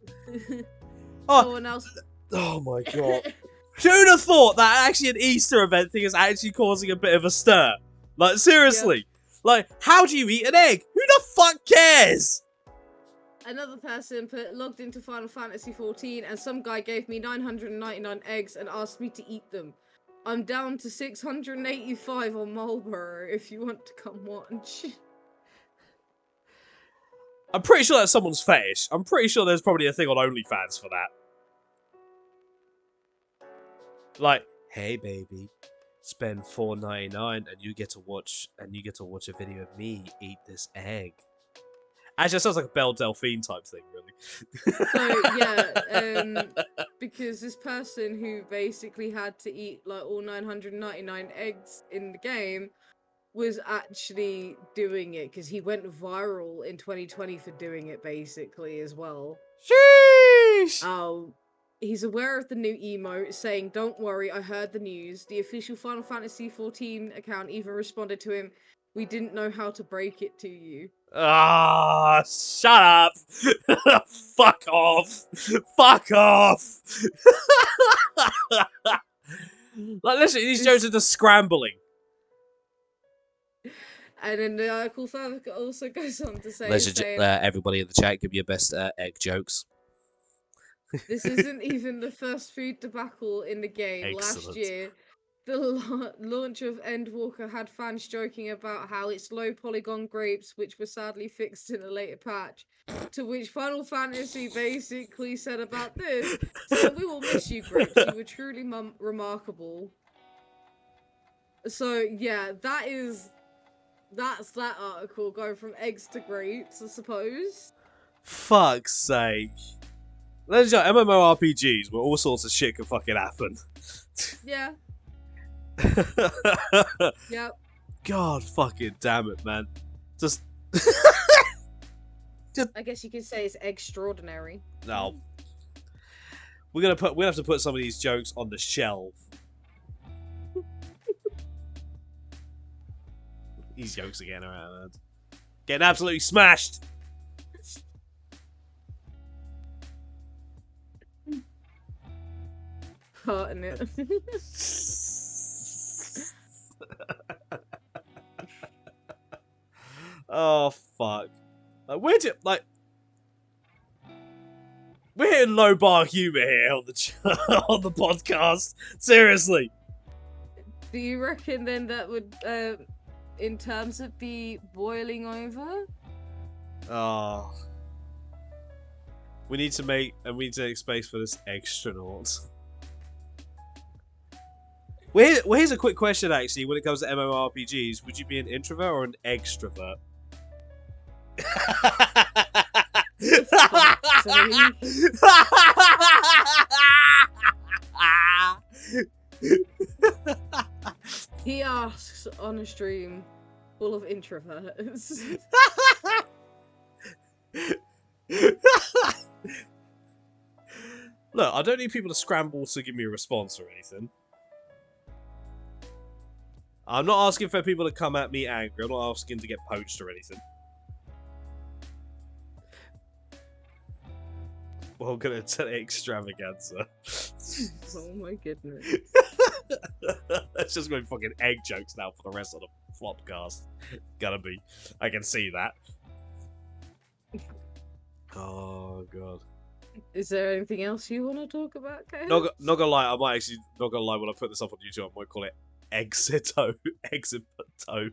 Someone else. Oh my god. Who'd have thought that actually an Easter event thing is actually causing a bit of a stir? Like, seriously. Yeah. Like, how do you eat an egg? Who the fuck cares? Another person logged into Final Fantasy 14 and some guy gave me 999 eggs and asked me to eat them. I'm down to 685 on Marlboro if you want to come watch. I'm pretty sure that's someone's fetish. I'm pretty sure there's probably a thing on OnlyFans for that. Like, hey baby, spend $4.99 and you get to watch a video of me eat this egg. Actually, that sounds like a Belle Delphine type thing, really. So yeah, because this person who basically had to eat like all 999 eggs in the game was actually doing it because he went viral in 2020 for doing it basically as well. Sheesh! He's aware of the new emote, saying, "Don't worry, I heard the news." The official Final Fantasy 14 account even responded to him, "We didn't know how to break it to you." Ah, shut up! Fuck off! Fuck off! Like, listen, these jokes are just scrambling. And then the article further also goes on to say, everybody in the chat, give me your best egg jokes. This isn't even the first food debacle in the game. Excellent. Last year, The launch of Endwalker had fans joking about how it's low polygon grapes, which were sadly fixed in a later patch. To which Final Fantasy basically said about this, so we will miss you, grapes. You were truly remarkable. So yeah, that's that article going from eggs to grapes, I suppose. Fuck's sake. Let's just MMORPGs where all sorts of shit can fucking happen. Yeah. Yep. God fucking damn it, man. Just I guess you could say it's extraordinary. no. We'll have to put some of these jokes on the shelf. These jokes again around. Getting absolutely smashed. Cutting it. Oh fuck! Like, we're hitting low bar humor here on the on the podcast. Seriously. Do you reckon then that would, in terms of the boiling over? Oh. We need to make space for this extranaut. Well, here's a quick question actually. When it comes to MMORPGs, would you be an introvert or an extrovert? He asks on a stream full of introverts. Look, I don't need people to scramble to give me a response or anything. I'm not asking for people to come at me angry. I'm not asking to get poached or anything. Welcome to extravaganza. Oh my goodness. That's just going to be fucking egg jokes now for the rest of the flopcast. Gotta be. I can see that. Oh god. Is there anything else you want to talk about, Kyle? Not gonna lie, I might actually not gonna lie when I put this up on YouTube, I might call it Exito. Exito. I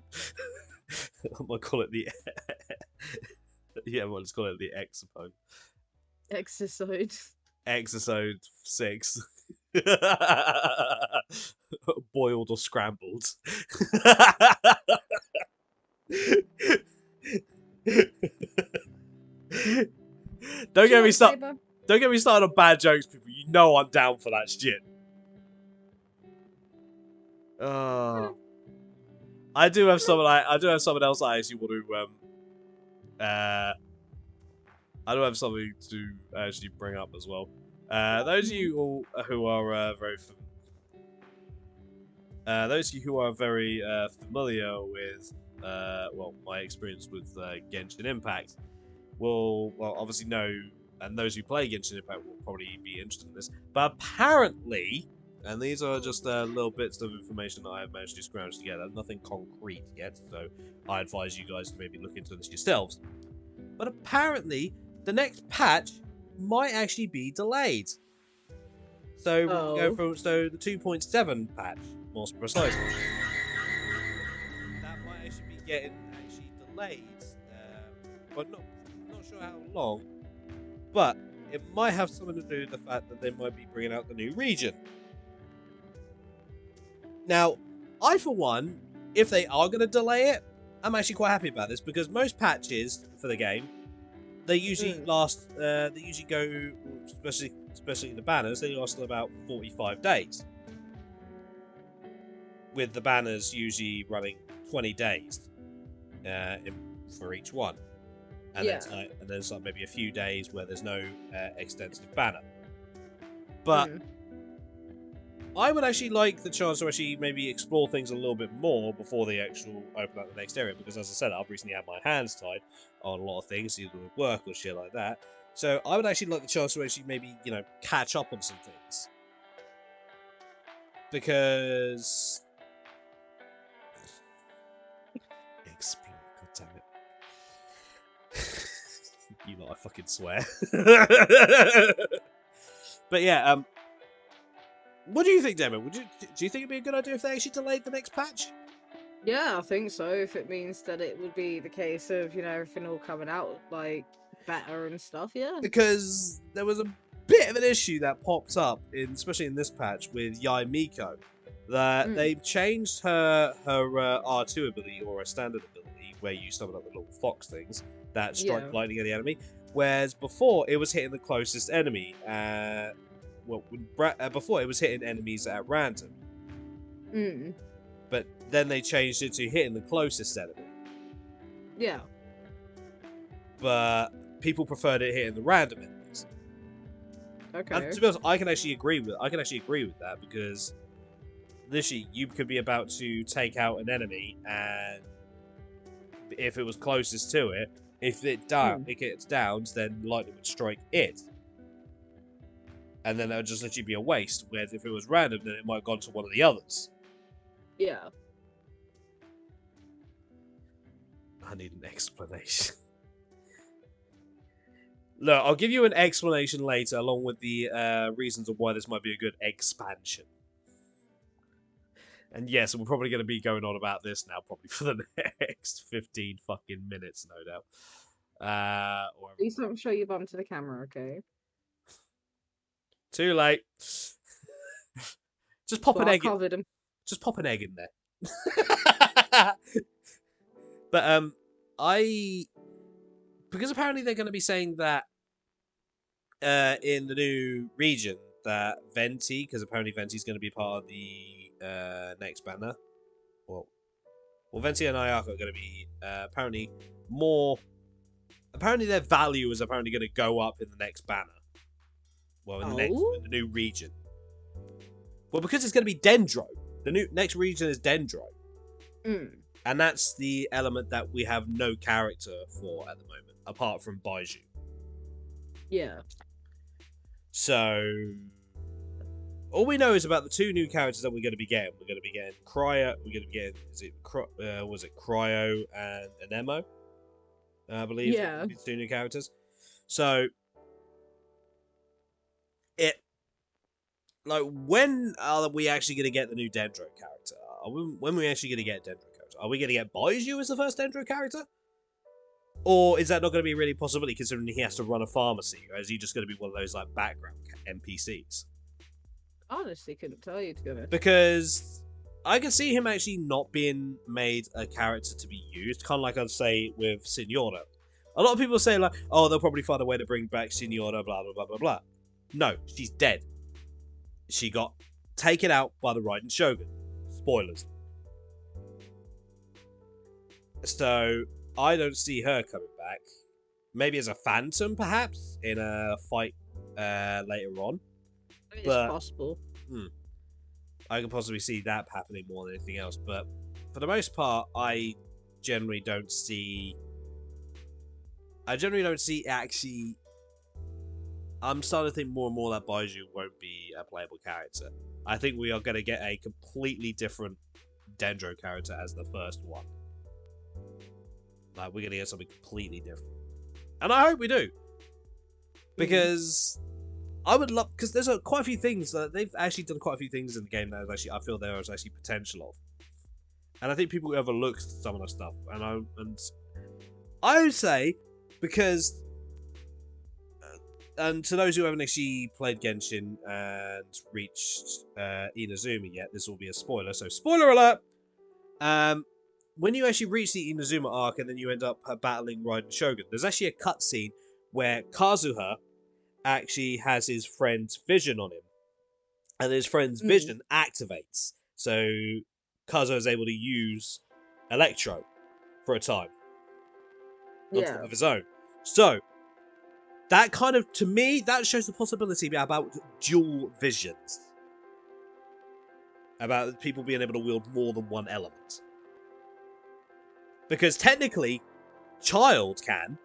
might call it the yeah, I might just call it the Exipone. Exisode. Exisode 6. Boiled or scrambled. Don't get me started on bad jokes, people. You know I'm down for that shit. I do have someone else I actually want to I do have something to actually bring up as well. Those of you all who are very familiar with well, my experience with Genshin Impact will obviously know, and those who play Genshin Impact will probably be interested in this. But apparently, and these are just little bits of information that I have managed to scrounge together, nothing concrete yet, so I advise you guys to maybe look into this yourselves. But apparently, the next patch might actually be delayed. So we'll go from the 2.7 patch, more precisely. That might actually be getting delayed. But not sure how long. But it might have something to do with the fact that they might be bringing out the new region. Now, I for one, if they are going to delay it, I'm actually quite happy about this because most patches for the game, they usually last. They usually go, especially the banners. They last about 45 days. With the banners usually running 20 days for each one, and then there's like maybe a few days where there's no extensive banner. But I would actually like the chance to actually maybe explore things a little bit more before they actually open up the next area, because as I said, I've recently had my hands tied on a lot of things, either with work or shit like that. So I would actually like the chance to actually maybe, catch up on some things. Because... Explore, goddammit. You lot, I fucking swear. But yeah, What do you think, Damon? Do you think it'd be a good idea if they actually delayed the next patch? Yeah, I think so. If it means that it would be the case of, everything all coming out like better and stuff, yeah. Because there was a bit of an issue that popped up, especially in this patch, with Yai Miko. That they've changed her R2 ability, or a standard ability, where you summon up the little fox things that strike lightning at the enemy. Whereas before, it was hitting the closest enemy. Before, it was hitting enemies at random. But then they changed it to hitting the closest enemy. Yeah. But people preferred it hitting the random enemies. Okay. And to be honest, I can actually agree with that, because literally you could be about to take out an enemy, and if it was closest to it, if it gets downed, then lightning would strike it. And then that would just literally be a waste. Whereas if it was random, then it might have gone to one of the others. Yeah. I need an explanation. Look, I'll give you an explanation later, along with the reasons of why this might be a good expansion. And yes, we're probably going to be going on about this now, probably for the next 15 fucking minutes, no doubt. Please don't show your bum to the camera, okay? Too late. Just pop an egg. Just pop an egg in there. But because apparently they're going to be saying that in the new region that Venti, because apparently Venti's going to be part of the next banner. Well, Venti and Ayaka are going to be apparently more. Apparently their value is apparently going to go up in the next banner. Well, in the new region. Well, because it's going to be Dendro. The next region is Dendro. And that's the element that we have no character for at the moment, apart from Baiju. Yeah. So, all we know is about the two new characters that we're going to be getting. We're going to be getting Cryo. We're going to be getting, was it Cryo and Anemo? I believe. Yeah. The two new characters. So, when are we actually going to get the new Dendro character? When are we actually going to get a Dendro character? Are we going to get Baiju as the first Dendro character? Or is that not going to be really a possibility, considering he has to run a pharmacy? Or is he just going to be one of those background NPCs? Honestly, couldn't tell you, to be honest. Because I can see him actually not being made a character to be used, kind of like I'd say with Signora. A lot of people say oh, they'll probably find a way to bring back Signora, blah blah blah blah blah. No, she's dead. She got taken out by the Raiden Shogun. Spoilers. So I don't see her coming back. Maybe as a phantom, perhaps, in a fight later on. It's possible. I can possibly see that happening more than anything else. But for the most part, I generally don't see actually. I'm starting to think more and more that Baiju won't be a playable character. I think we are going to get a completely different Dendro character as the first one. We're going to get something completely different. And I hope we do. Because I would love... Because there's quite a few things... they've actually done quite a few things in the game that I feel there is actually potential of. And I think people overlook some of the stuff. And I would say, because... And to those who haven't actually played Genshin and reached Inazuma yet, this will be a spoiler. So, spoiler alert! When you actually reach the Inazuma arc and then you end up battling Raiden Shogun, there's actually a cutscene where Kazuha actually has his friend's vision on him. And his friend's vision activates. So, Kazuha is able to use Electro for a time. On top of his own. So, that kind of, to me, that shows the possibility about dual visions. About people being able to wield more than one element. Because technically, Child can.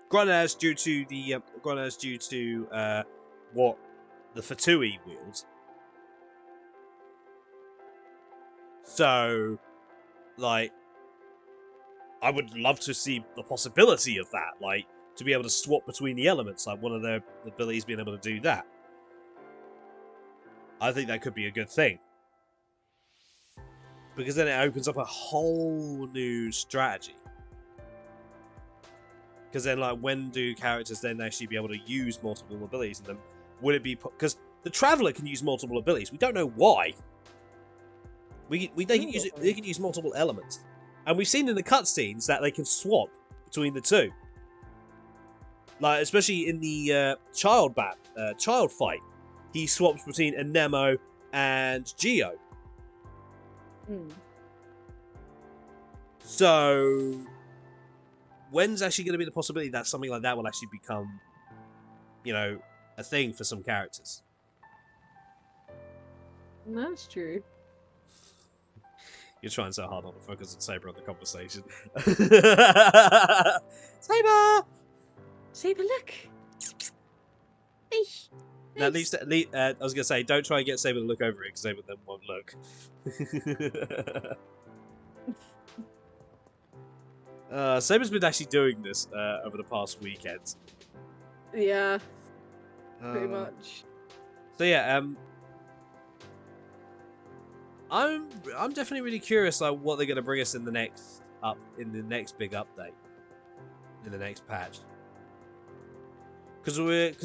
Granted, that's due to what the Fatui wields. So, I would love to see the possibility of that. To be able to swap between the elements, one of their abilities being able to do that. I think that could be a good thing. Because then it opens up a whole new strategy. Because then, like, when do characters then actually be able to use multiple abilities? And then would it be because the Traveler can use multiple abilities? We don't know why. They can use it. They can use multiple elements, and we've seen in the cutscenes that they can swap between the two. Like especially in the child fight, he swaps between Anemo and Geo. So, when's actually going to be the possibility that something like that will actually become, you know, a thing for some characters? That's true. You're trying so hard not to focus on Saber on the conversation. Saber! Saber, look! Eesh. Now, at least, I was going to say, don't try and get Saber to look over it, because Saber then won't look. Saber's been actually doing this over the past weekend. Yeah, pretty much. So yeah, I'm definitely really curious like what they're going to bring us in the next big update, in the next patch. Because we've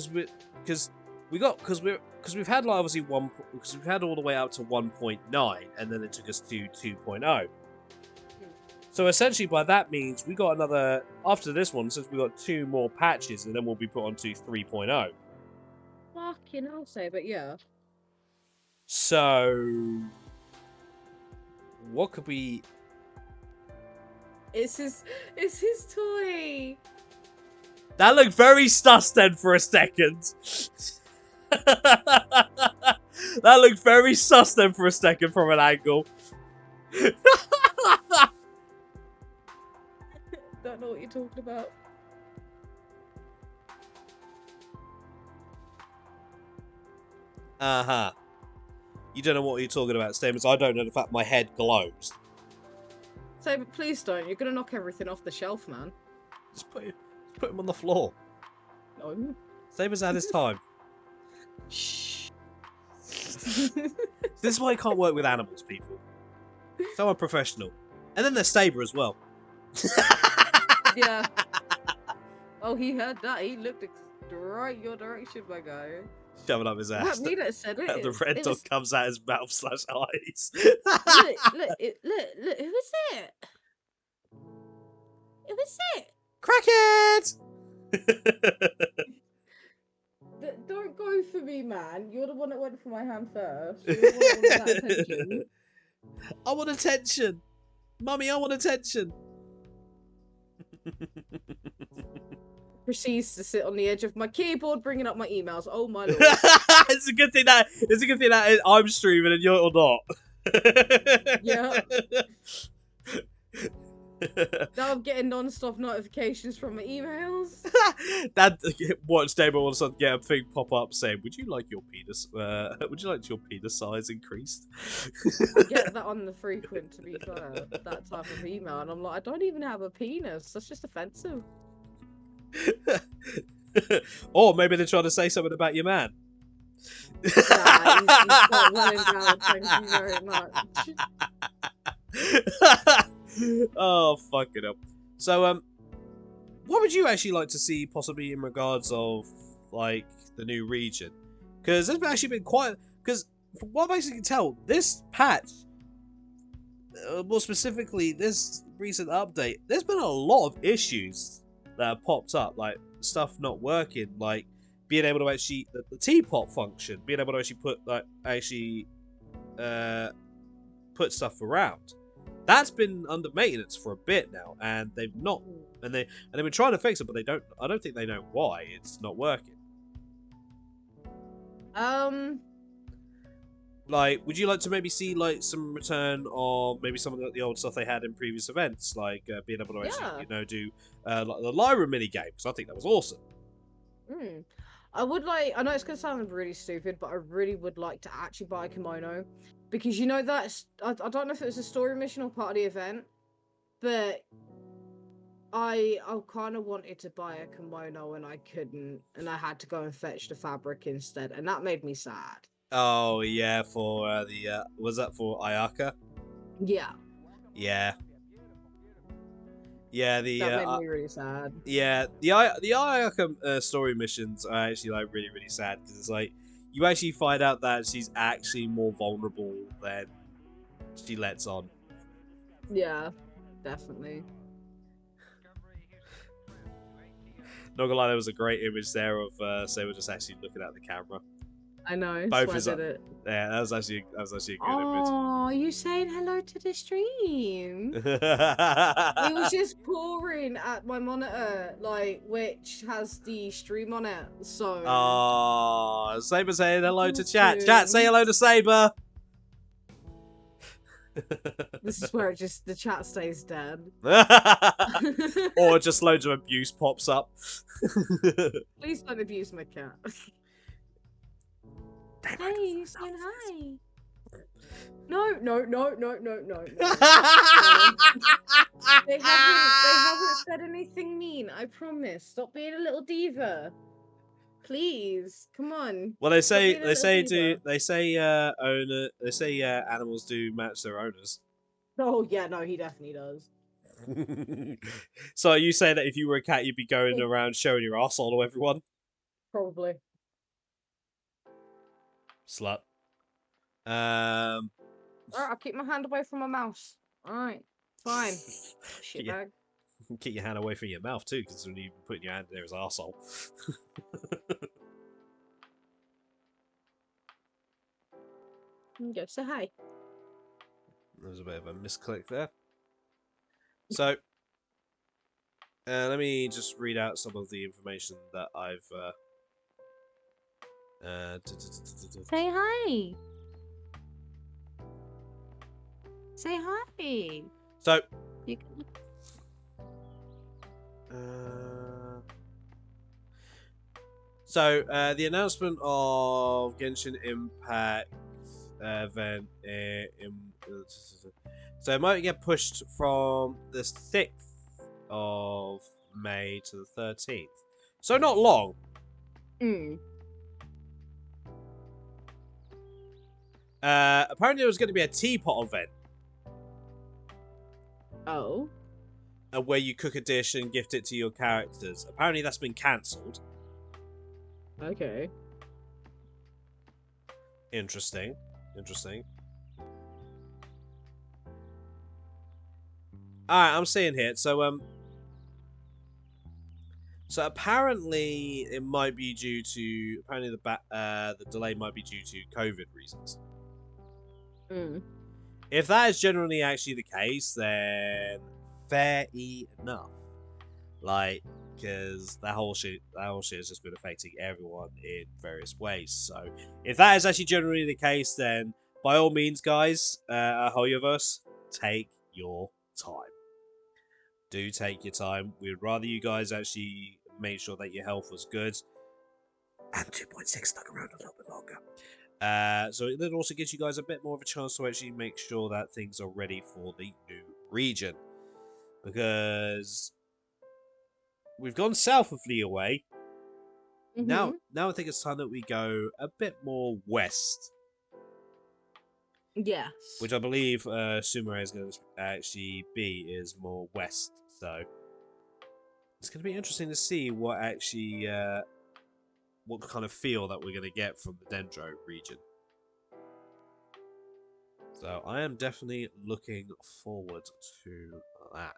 had like obviously because we've had all the way up to 1.9 and then it took us to 2.0. So essentially by that means we got another after this one since we got 2 more patches and then we'll be put onto 3.0. Fucking hell, Saber, yeah. So what could we? It's his toy. That looked very sus then for a second. That looked very sus then for a second from an angle. Don't know what you're talking about. Uh-huh. You don't know what you're talking about, Statements. I don't know the fact my head glows. Saber, please don't. You're gonna knock everything off the shelf, man. Just put him on the floor. No. Saber's had his time. Shh. This is why you can't work with animals, people. So unprofessional. And then there's Saber as well. Yeah. Oh, he heard that. He looked right your direction, my guy. Shoving up his ass. Not me that said it. The red dot comes out his mouth / eyes. look, who was it? It was it. Crackhead! Don't go for me, man. You're the one that went for my hand first. You're the one that wanted that attention. I want attention. Mummy, I want attention. Proceeds to sit on the edge of my keyboard, bringing up my emails. Oh my lord! It's a good thing that I'm streaming and you're not. Yeah. Now I'm getting non-stop notifications from my emails. Dad, watch David all of a sudden get a thing pop up saying, "Would you like your penis? Would you like your penis size increased?" I get that on the frequent, to be fair, that type of email, and I'm like, I don't even have a penis. That's just offensive. Or maybe they're trying to say something about your man. Nah, he's quite well endowed. Thank you very much. Oh, fuck it up. So, what would you actually like to see possibly in regards of, like, the new region? Because there's actually been quite... Because, from what I basically can tell, this patch, more specifically, this recent update, there's been a lot of issues that have popped up, like, stuff not working, like, being able to actually... The teapot function, being able to actually put, like, put stuff around. That's been under maintenance for a bit now, and they've not, and they've been trying to fix it, but they don't. I don't think they know why it's not working. Like, would you like to maybe see like some return or maybe some of the old stuff they had in previous events, like being able to actually, do like the Lyra mini game? Because I think that was awesome. I would like. I know it's gonna sound really stupid, but I really would like to actually buy a kimono. Because you know that's I don't know if it was a story mission or part of the event, but I kind of wanted to buy a kimono and I couldn't, and I had to go and fetch the fabric instead, and that made me sad. Oh yeah, for the was that for Ayaka? Yeah, Yeah, yeah. that made me really sad. The Ayaka story missions are actually like really really sad because it's like you actually find out that she's actually more vulnerable than she lets on. Yeah, definitely. Not gonna lie, there was a great image there of Saber just actually looking at the camera. I know, Both so I is did it. yeah, that was actually a good Oh, you saying hello to the stream? It was image. just pouring at my monitor, like, which has the stream on it, so... Oh, Saber saying hello to chat. Chat, say Awesome. hello to Saber. This is where the chat stays dead. Or just loads of abuse pops up. Please don't abuse my cat. Hey, Hey, you saying hi? No. They haven't said anything mean, I promise. Stop being a little diva. Please, come on. Well, they Stop say being a little diva. they say animals do match their owners. Oh yeah, no, he definitely does. So you say that if you were a cat, you'd be going around showing your arsehole to everyone? Probably. Slut. Alright, I'll keep my hand away from my mouse. Alright, fine. keep, your, Shitbag. keep your hand away from your mouth too, because when you put your hand in there, it's arsehole. Go say hi. There's a bit of a misclick there. So, let me just read out some of the information that I've. Say hi. Say hi. So, You can... the announcement of Genshin Impact event so it might get pushed from the 6th of May to the 13th. So not long. Apparently there was going to be a teapot event. Oh. Where you cook a dish and gift it to your characters. Apparently that's been cancelled. Okay. Interesting. Alright, I'm seeing here. So apparently it might be due to the delay might be due to COVID reasons. If that is generally actually the case, then fair enough. Like, because that whole shit has just been affecting everyone in various ways. So if that is actually generally the case, then by all means, guys, Hoyoverse, take your time. Do take your time. We'd rather you guys actually make sure that your health was good. And 2.6 stuck around a little bit longer. So it also gives you guys a bit more of a chance to actually make sure that things are ready for the new region. Because we've gone south of Leeway. Now I think it's time that we go a bit more west. Yes. Which I believe Sumer is going to actually be is more west. So it's going to be interesting to see what actually what kind of feel that we're going to get from the Dendro region. So I am definitely looking forward to that.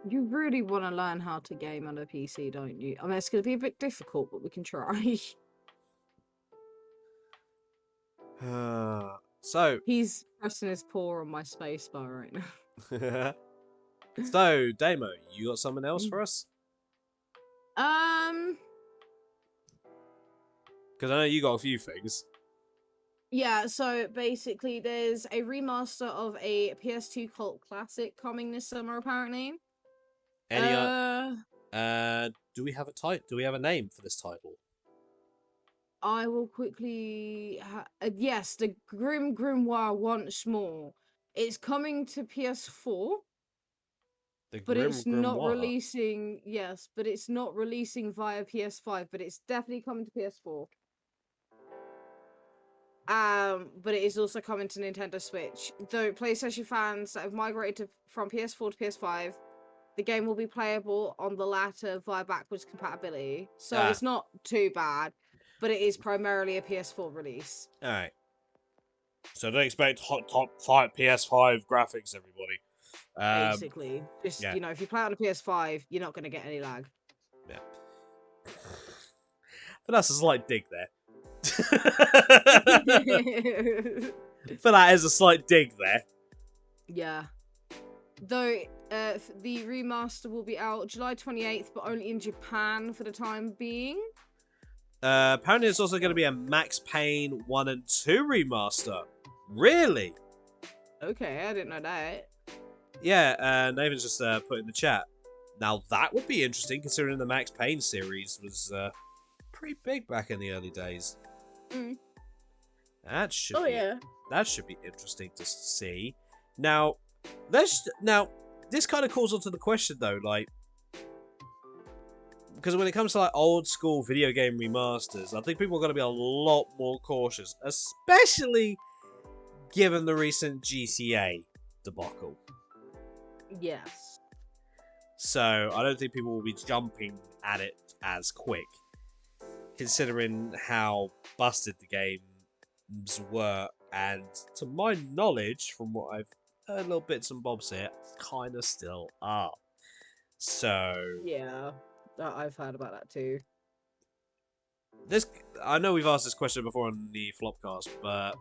You really want to learn how to game on a PC, don't you? I mean, it's going to be a bit difficult, but we can try. So He's pressing his paw on my spacebar right now. So, Damo, you got something else for us? Because I know you got a few things. Yeah, so basically there's a remaster of a PS2 cult classic coming this summer, apparently. Do we have a title? Do we have a name for this title? I will quickly... yes, the Grim Grimoire once more. It's coming to PS4. But it's not releasing... Yes, but it's not releasing via PS5, but it's definitely coming to PS4. But it is also coming to Nintendo Switch. Though PlayStation fans that have migrated from PS4 to PS5, the game will be playable on the latter via backwards compatibility. So Ah, it's not too bad, but it is primarily a PS4 release. all right. So don't expect top 5 PS5 graphics, everybody. Basically, just Yeah, if you play it on a PS5, you're not going to get any lag. yeah. But that's a slight dig there. But that is a slight dig there. Yeah. Though the remaster will be out July 28th, but only in Japan for the time being. Apparently, it's also going to be a Max Payne 1 and 2 remaster. Really? Okay, I didn't know that. Yeah, Nathan's just put in the chat. Now, that would be interesting, considering the Max Payne series was pretty big back in the early days. Mm. That should that should be interesting to see. Now, this kind of calls onto the question though, like, because when it comes to like old school video game remasters, I think people are going to be a lot more cautious, especially given the recent GTA debacle. Yes. So I don't think people will be jumping at it as quick, considering how busted the games were, and to my knowledge, from what I've heard, little bits and bobs here, kind of still are. So Yeah, I've heard about that too. I know we've asked this question before on the Flopcast, but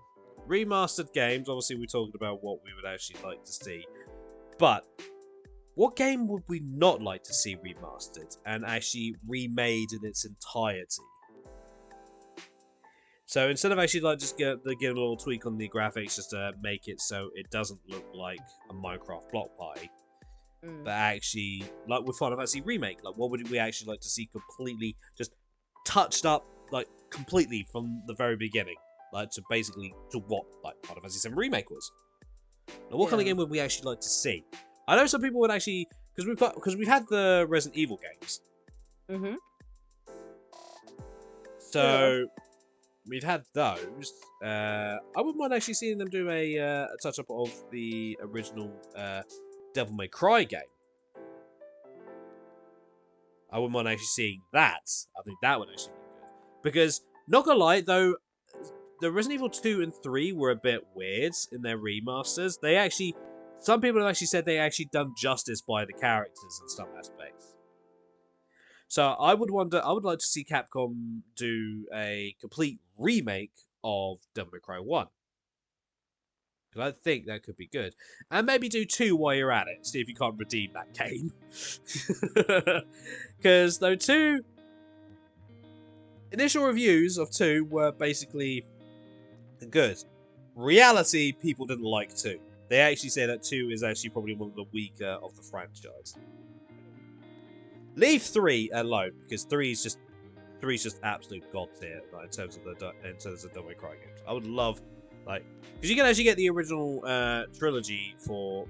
remastered games, obviously we talked about what we would actually like to see, but what game would we not like to see remastered and actually remade in its entirety? So instead of actually like just get a little tweak on the graphics just to make it so it doesn't look like a Minecraft block party, but actually like with Final Fantasy Remake, like what would we actually like to see completely just touched up, like completely from the very beginning, like to basically to what like Final Fantasy VII Remake was. Now, what kind of game would we actually like to see? I know some people would actually, because we've had the Resident Evil games. Mm-hmm. So we've had those. I wouldn't mind actually seeing them do a touch up of the original Devil May Cry game. I wouldn't mind actually seeing that. I think that would actually be good. Because, not gonna lie, though, the Resident Evil 2 and 3 were a bit weird in their remasters. They actually, some people have actually said they actually done justice by the characters in some aspects. So I would like to see Capcom do a complete remake of Devil May Cry 1. Because I think that could be good. And maybe do 2 while you're at it. See if you can't redeem that game. Because, though, 2... Initial reviews of 2 were basically good. Reality, people didn't like 2. They actually say that 2 is actually probably one of the weaker of the franchise. Leave 3 alone, because 3 is just absolute god tier, like, in terms of Devil May Cry games. I would love, like, because you can actually get the original trilogy for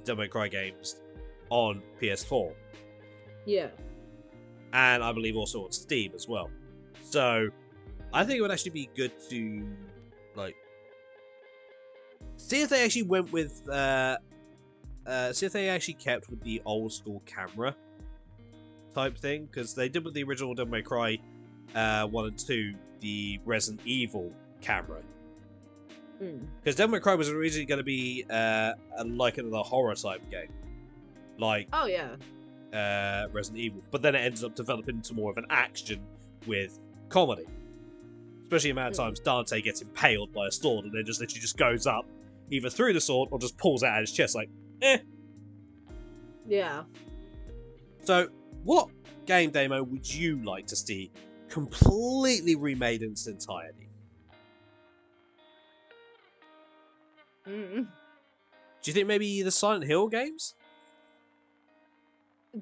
Devil May Cry games on PS4. Yeah. And I believe also on Steam as well. So I think it would actually be good to like see if they actually went with see if they actually kept with the old school camera type thing, because they did with the original Devil May Cry 1 and 2 the Resident Evil camera. Because Devil May Cry was originally going to be like another horror type game, like Resident Evil, but then it ended up developing into more of an action with comedy. Especially the amount of times Dante gets impaled by a sword and then just literally just goes up either through the sword or just pulls it out of his chest like, eh. Yeah. So, what game demo would you like to see completely remade in its entirety? Do you think maybe the Silent Hill games?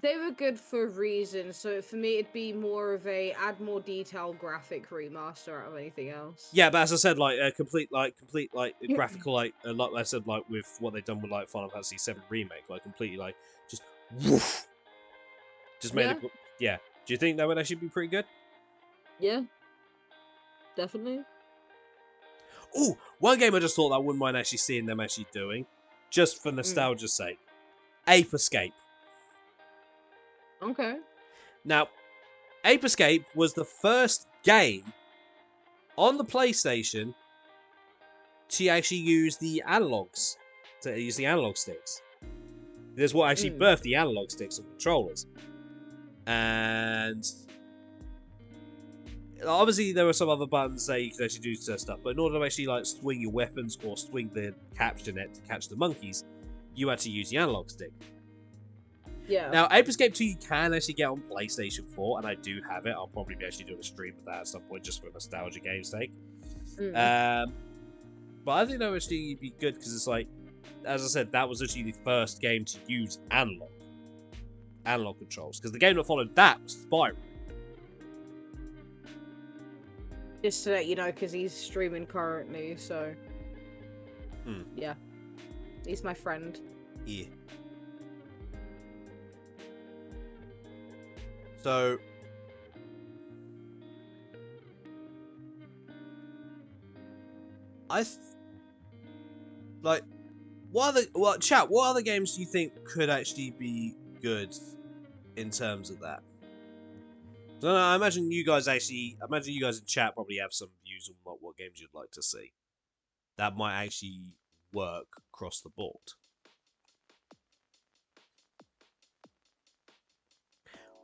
They were good for a reason, so for me it'd be more of a add more detailed graphic remaster out of anything else. Yeah, but as I said, like a complete graphical, like I said, like with what they've done with like Final Fantasy VII Remake, like completely like just woof, just made it. Yeah. Do you think that would actually be pretty good? Yeah. Definitely. Oh, one game I just thought I wouldn't mind actually seeing them actually doing, just for nostalgia's sake. Ape Escape. Okay. Now, Ape Escape was the first game on the PlayStation to actually use the analogs, to use the analog sticks. This is what actually birthed the analog sticks and controllers. And obviously there were some other buttons that you could actually do stuff, but in order to actually like swing your weapons or swing the capture net to catch the monkeys, you had to use the analog stick. Yeah. Now, Ape Escape 2 you can actually get on PlayStation 4, and I do have it. I'll probably be actually doing a stream of that at some point just for nostalgia game's sake. But I think that would actually be good because it's like, as I said, that was actually the first game to use analog controls. Because the game that followed that was Spyro. Just to let you know, because he's streaming currently, so yeah, he's my friend. Yeah. So, what other games do you think could actually be good in terms of that? So, I imagine you guys in chat probably have some views on what games you'd like to see that might actually work across the board.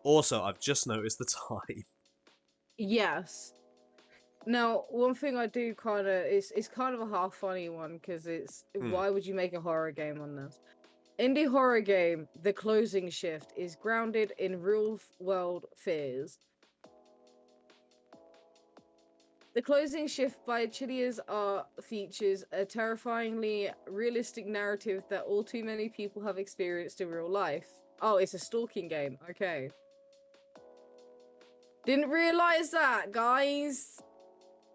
Also, I've just noticed the time. Yes. Now, one thing I do kind of it's kind of a half funny one because it's why would you make a horror game on this? Indie horror game, The Closing Shift, is grounded in real-world fears. The Closing Shift by Chilea's art features a terrifyingly realistic narrative that all too many people have experienced in real life. Oh, it's a stalking game. Okay. Didn't realize that, guys.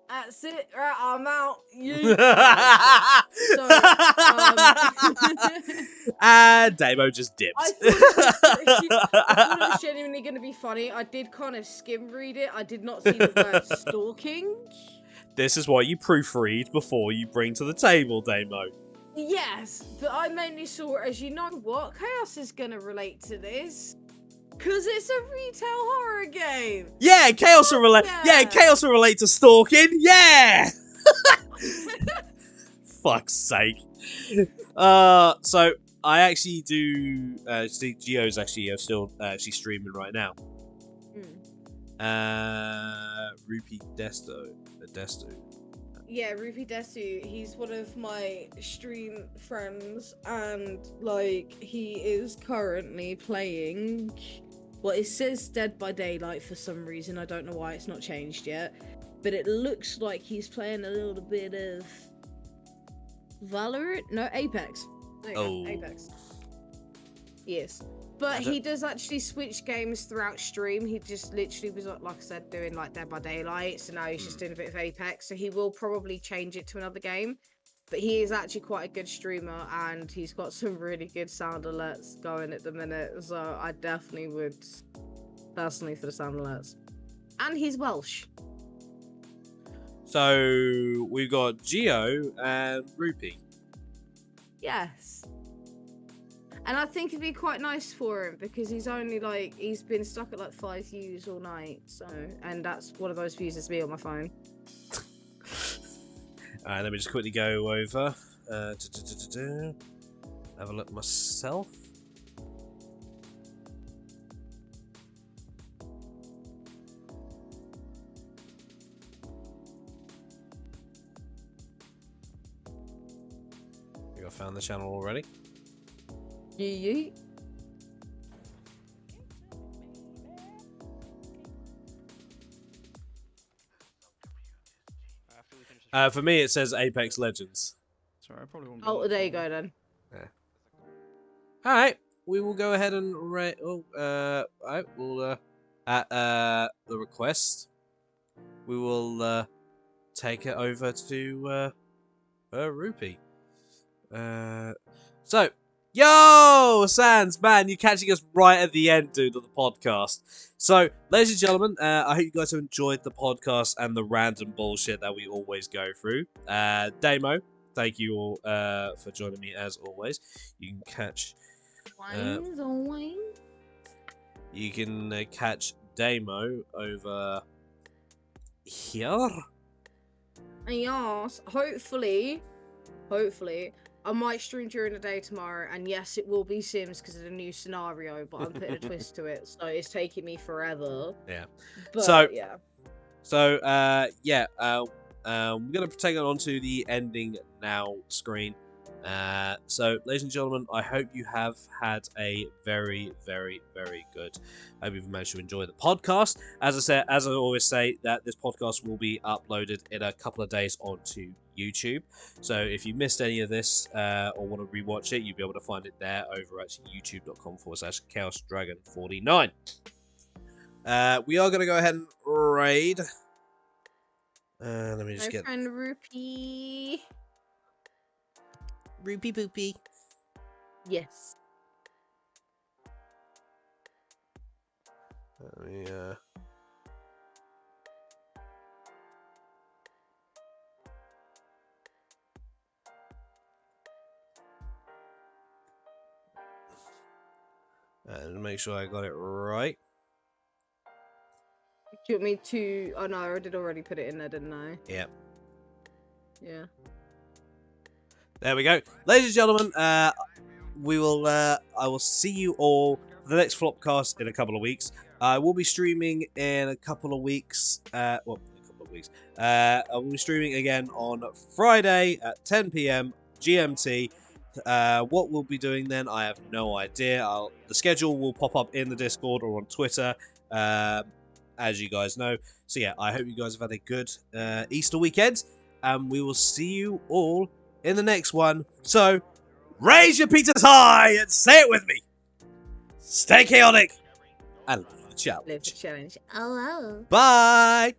That's it. Right, I'm out. And Damo just dipped. I thought it was genuinely going to be funny. I did kind of skim read it. I did not see the word stalking. This is what you proofread before you bring to the table, Damo. Yes, but I mainly saw it as, you know what, Chaos is going to relate to this. Because it's a retail horror game. Yeah, Chaos will relate. Yeah, Chaos will relate to stalking. Yeah. Fuck's sake. So I actually do. Geo's actually still streaming right now. Rupee Desto. Yeah, Rupee Desu, he's one of my stream friends, and like he is currently playing. Well, it says Dead by Daylight for some reason. I don't know why it's not changed yet, but it looks like he's playing a little bit of Valorant. No, Apex. There you go, Apex. Yes. But he does actually switch games throughout stream. He just literally was, like I said, doing like Dead by Daylight. So now he's just doing a bit of Apex. So he will probably change it to another game. But he is actually quite a good streamer. And he's got some really good sound alerts going at the minute. So I definitely would, personally, for the sound alerts. And he's Welsh. So we've got Geo and Rupee. Yes. And I think it'd be quite nice for him because he's only like, he's been stuck at like 5 views all night. So, and that's one of those views that's me on my phone. Alright, let me just quickly go over. Have a look myself. I think I found the channel already. Yeet. For me, it says Apex Legends. Sorry, I probably won't. Oh, there you go then. Yeah. All right, we will go ahead and alright, we'll at the request, we will take it over to Rupee. So Yo, Sans, man, you're catching us right at the end, dude, of the podcast. So, ladies and gentlemen, I hope you guys have enjoyed the podcast and the random bullshit that we always go through. Damo, thank you all for joining me as always. You can catch... you can catch Damo over here. Yes, hopefully, I might stream during the day tomorrow, and yes, it will be Sims because of the new scenario, but I'm putting a twist to it, so it's taking me forever. Yeah. But, So, yeah. So, we're going to take it on to the ending now screen. So, ladies and gentlemen, I hope you have had a very, very, very good. I hope you've managed to enjoy the podcast. As I always say, that this podcast will be uploaded in a couple of days onto YouTube. So, if you missed any of this or want to rewatch it, you'll be able to find it there over at youtube.com/ChaosDragon49. We are going to go ahead and raid. Let me just My friend Rupee. Rupee Poopy. Yes. Let me, make sure I got it right. Do you want me to... Oh, no, I did already put it in there, didn't I? Yep. Yeah. There we go. Ladies and gentlemen, I will see you all for the next Flopcast in a couple of weeks. I will be streaming in a couple of weeks. I will be streaming again on Friday at 10 PM GMT. What we'll be doing then, I have no idea. The schedule will pop up in the Discord or on Twitter, as you guys know. So yeah, I hope you guys have had a good Easter weekend, and we will see you all in the next one. So, raise your pizzas high and say it with me. Stay chaotic and live the challenge. Live the challenge. Oh, wow. Bye.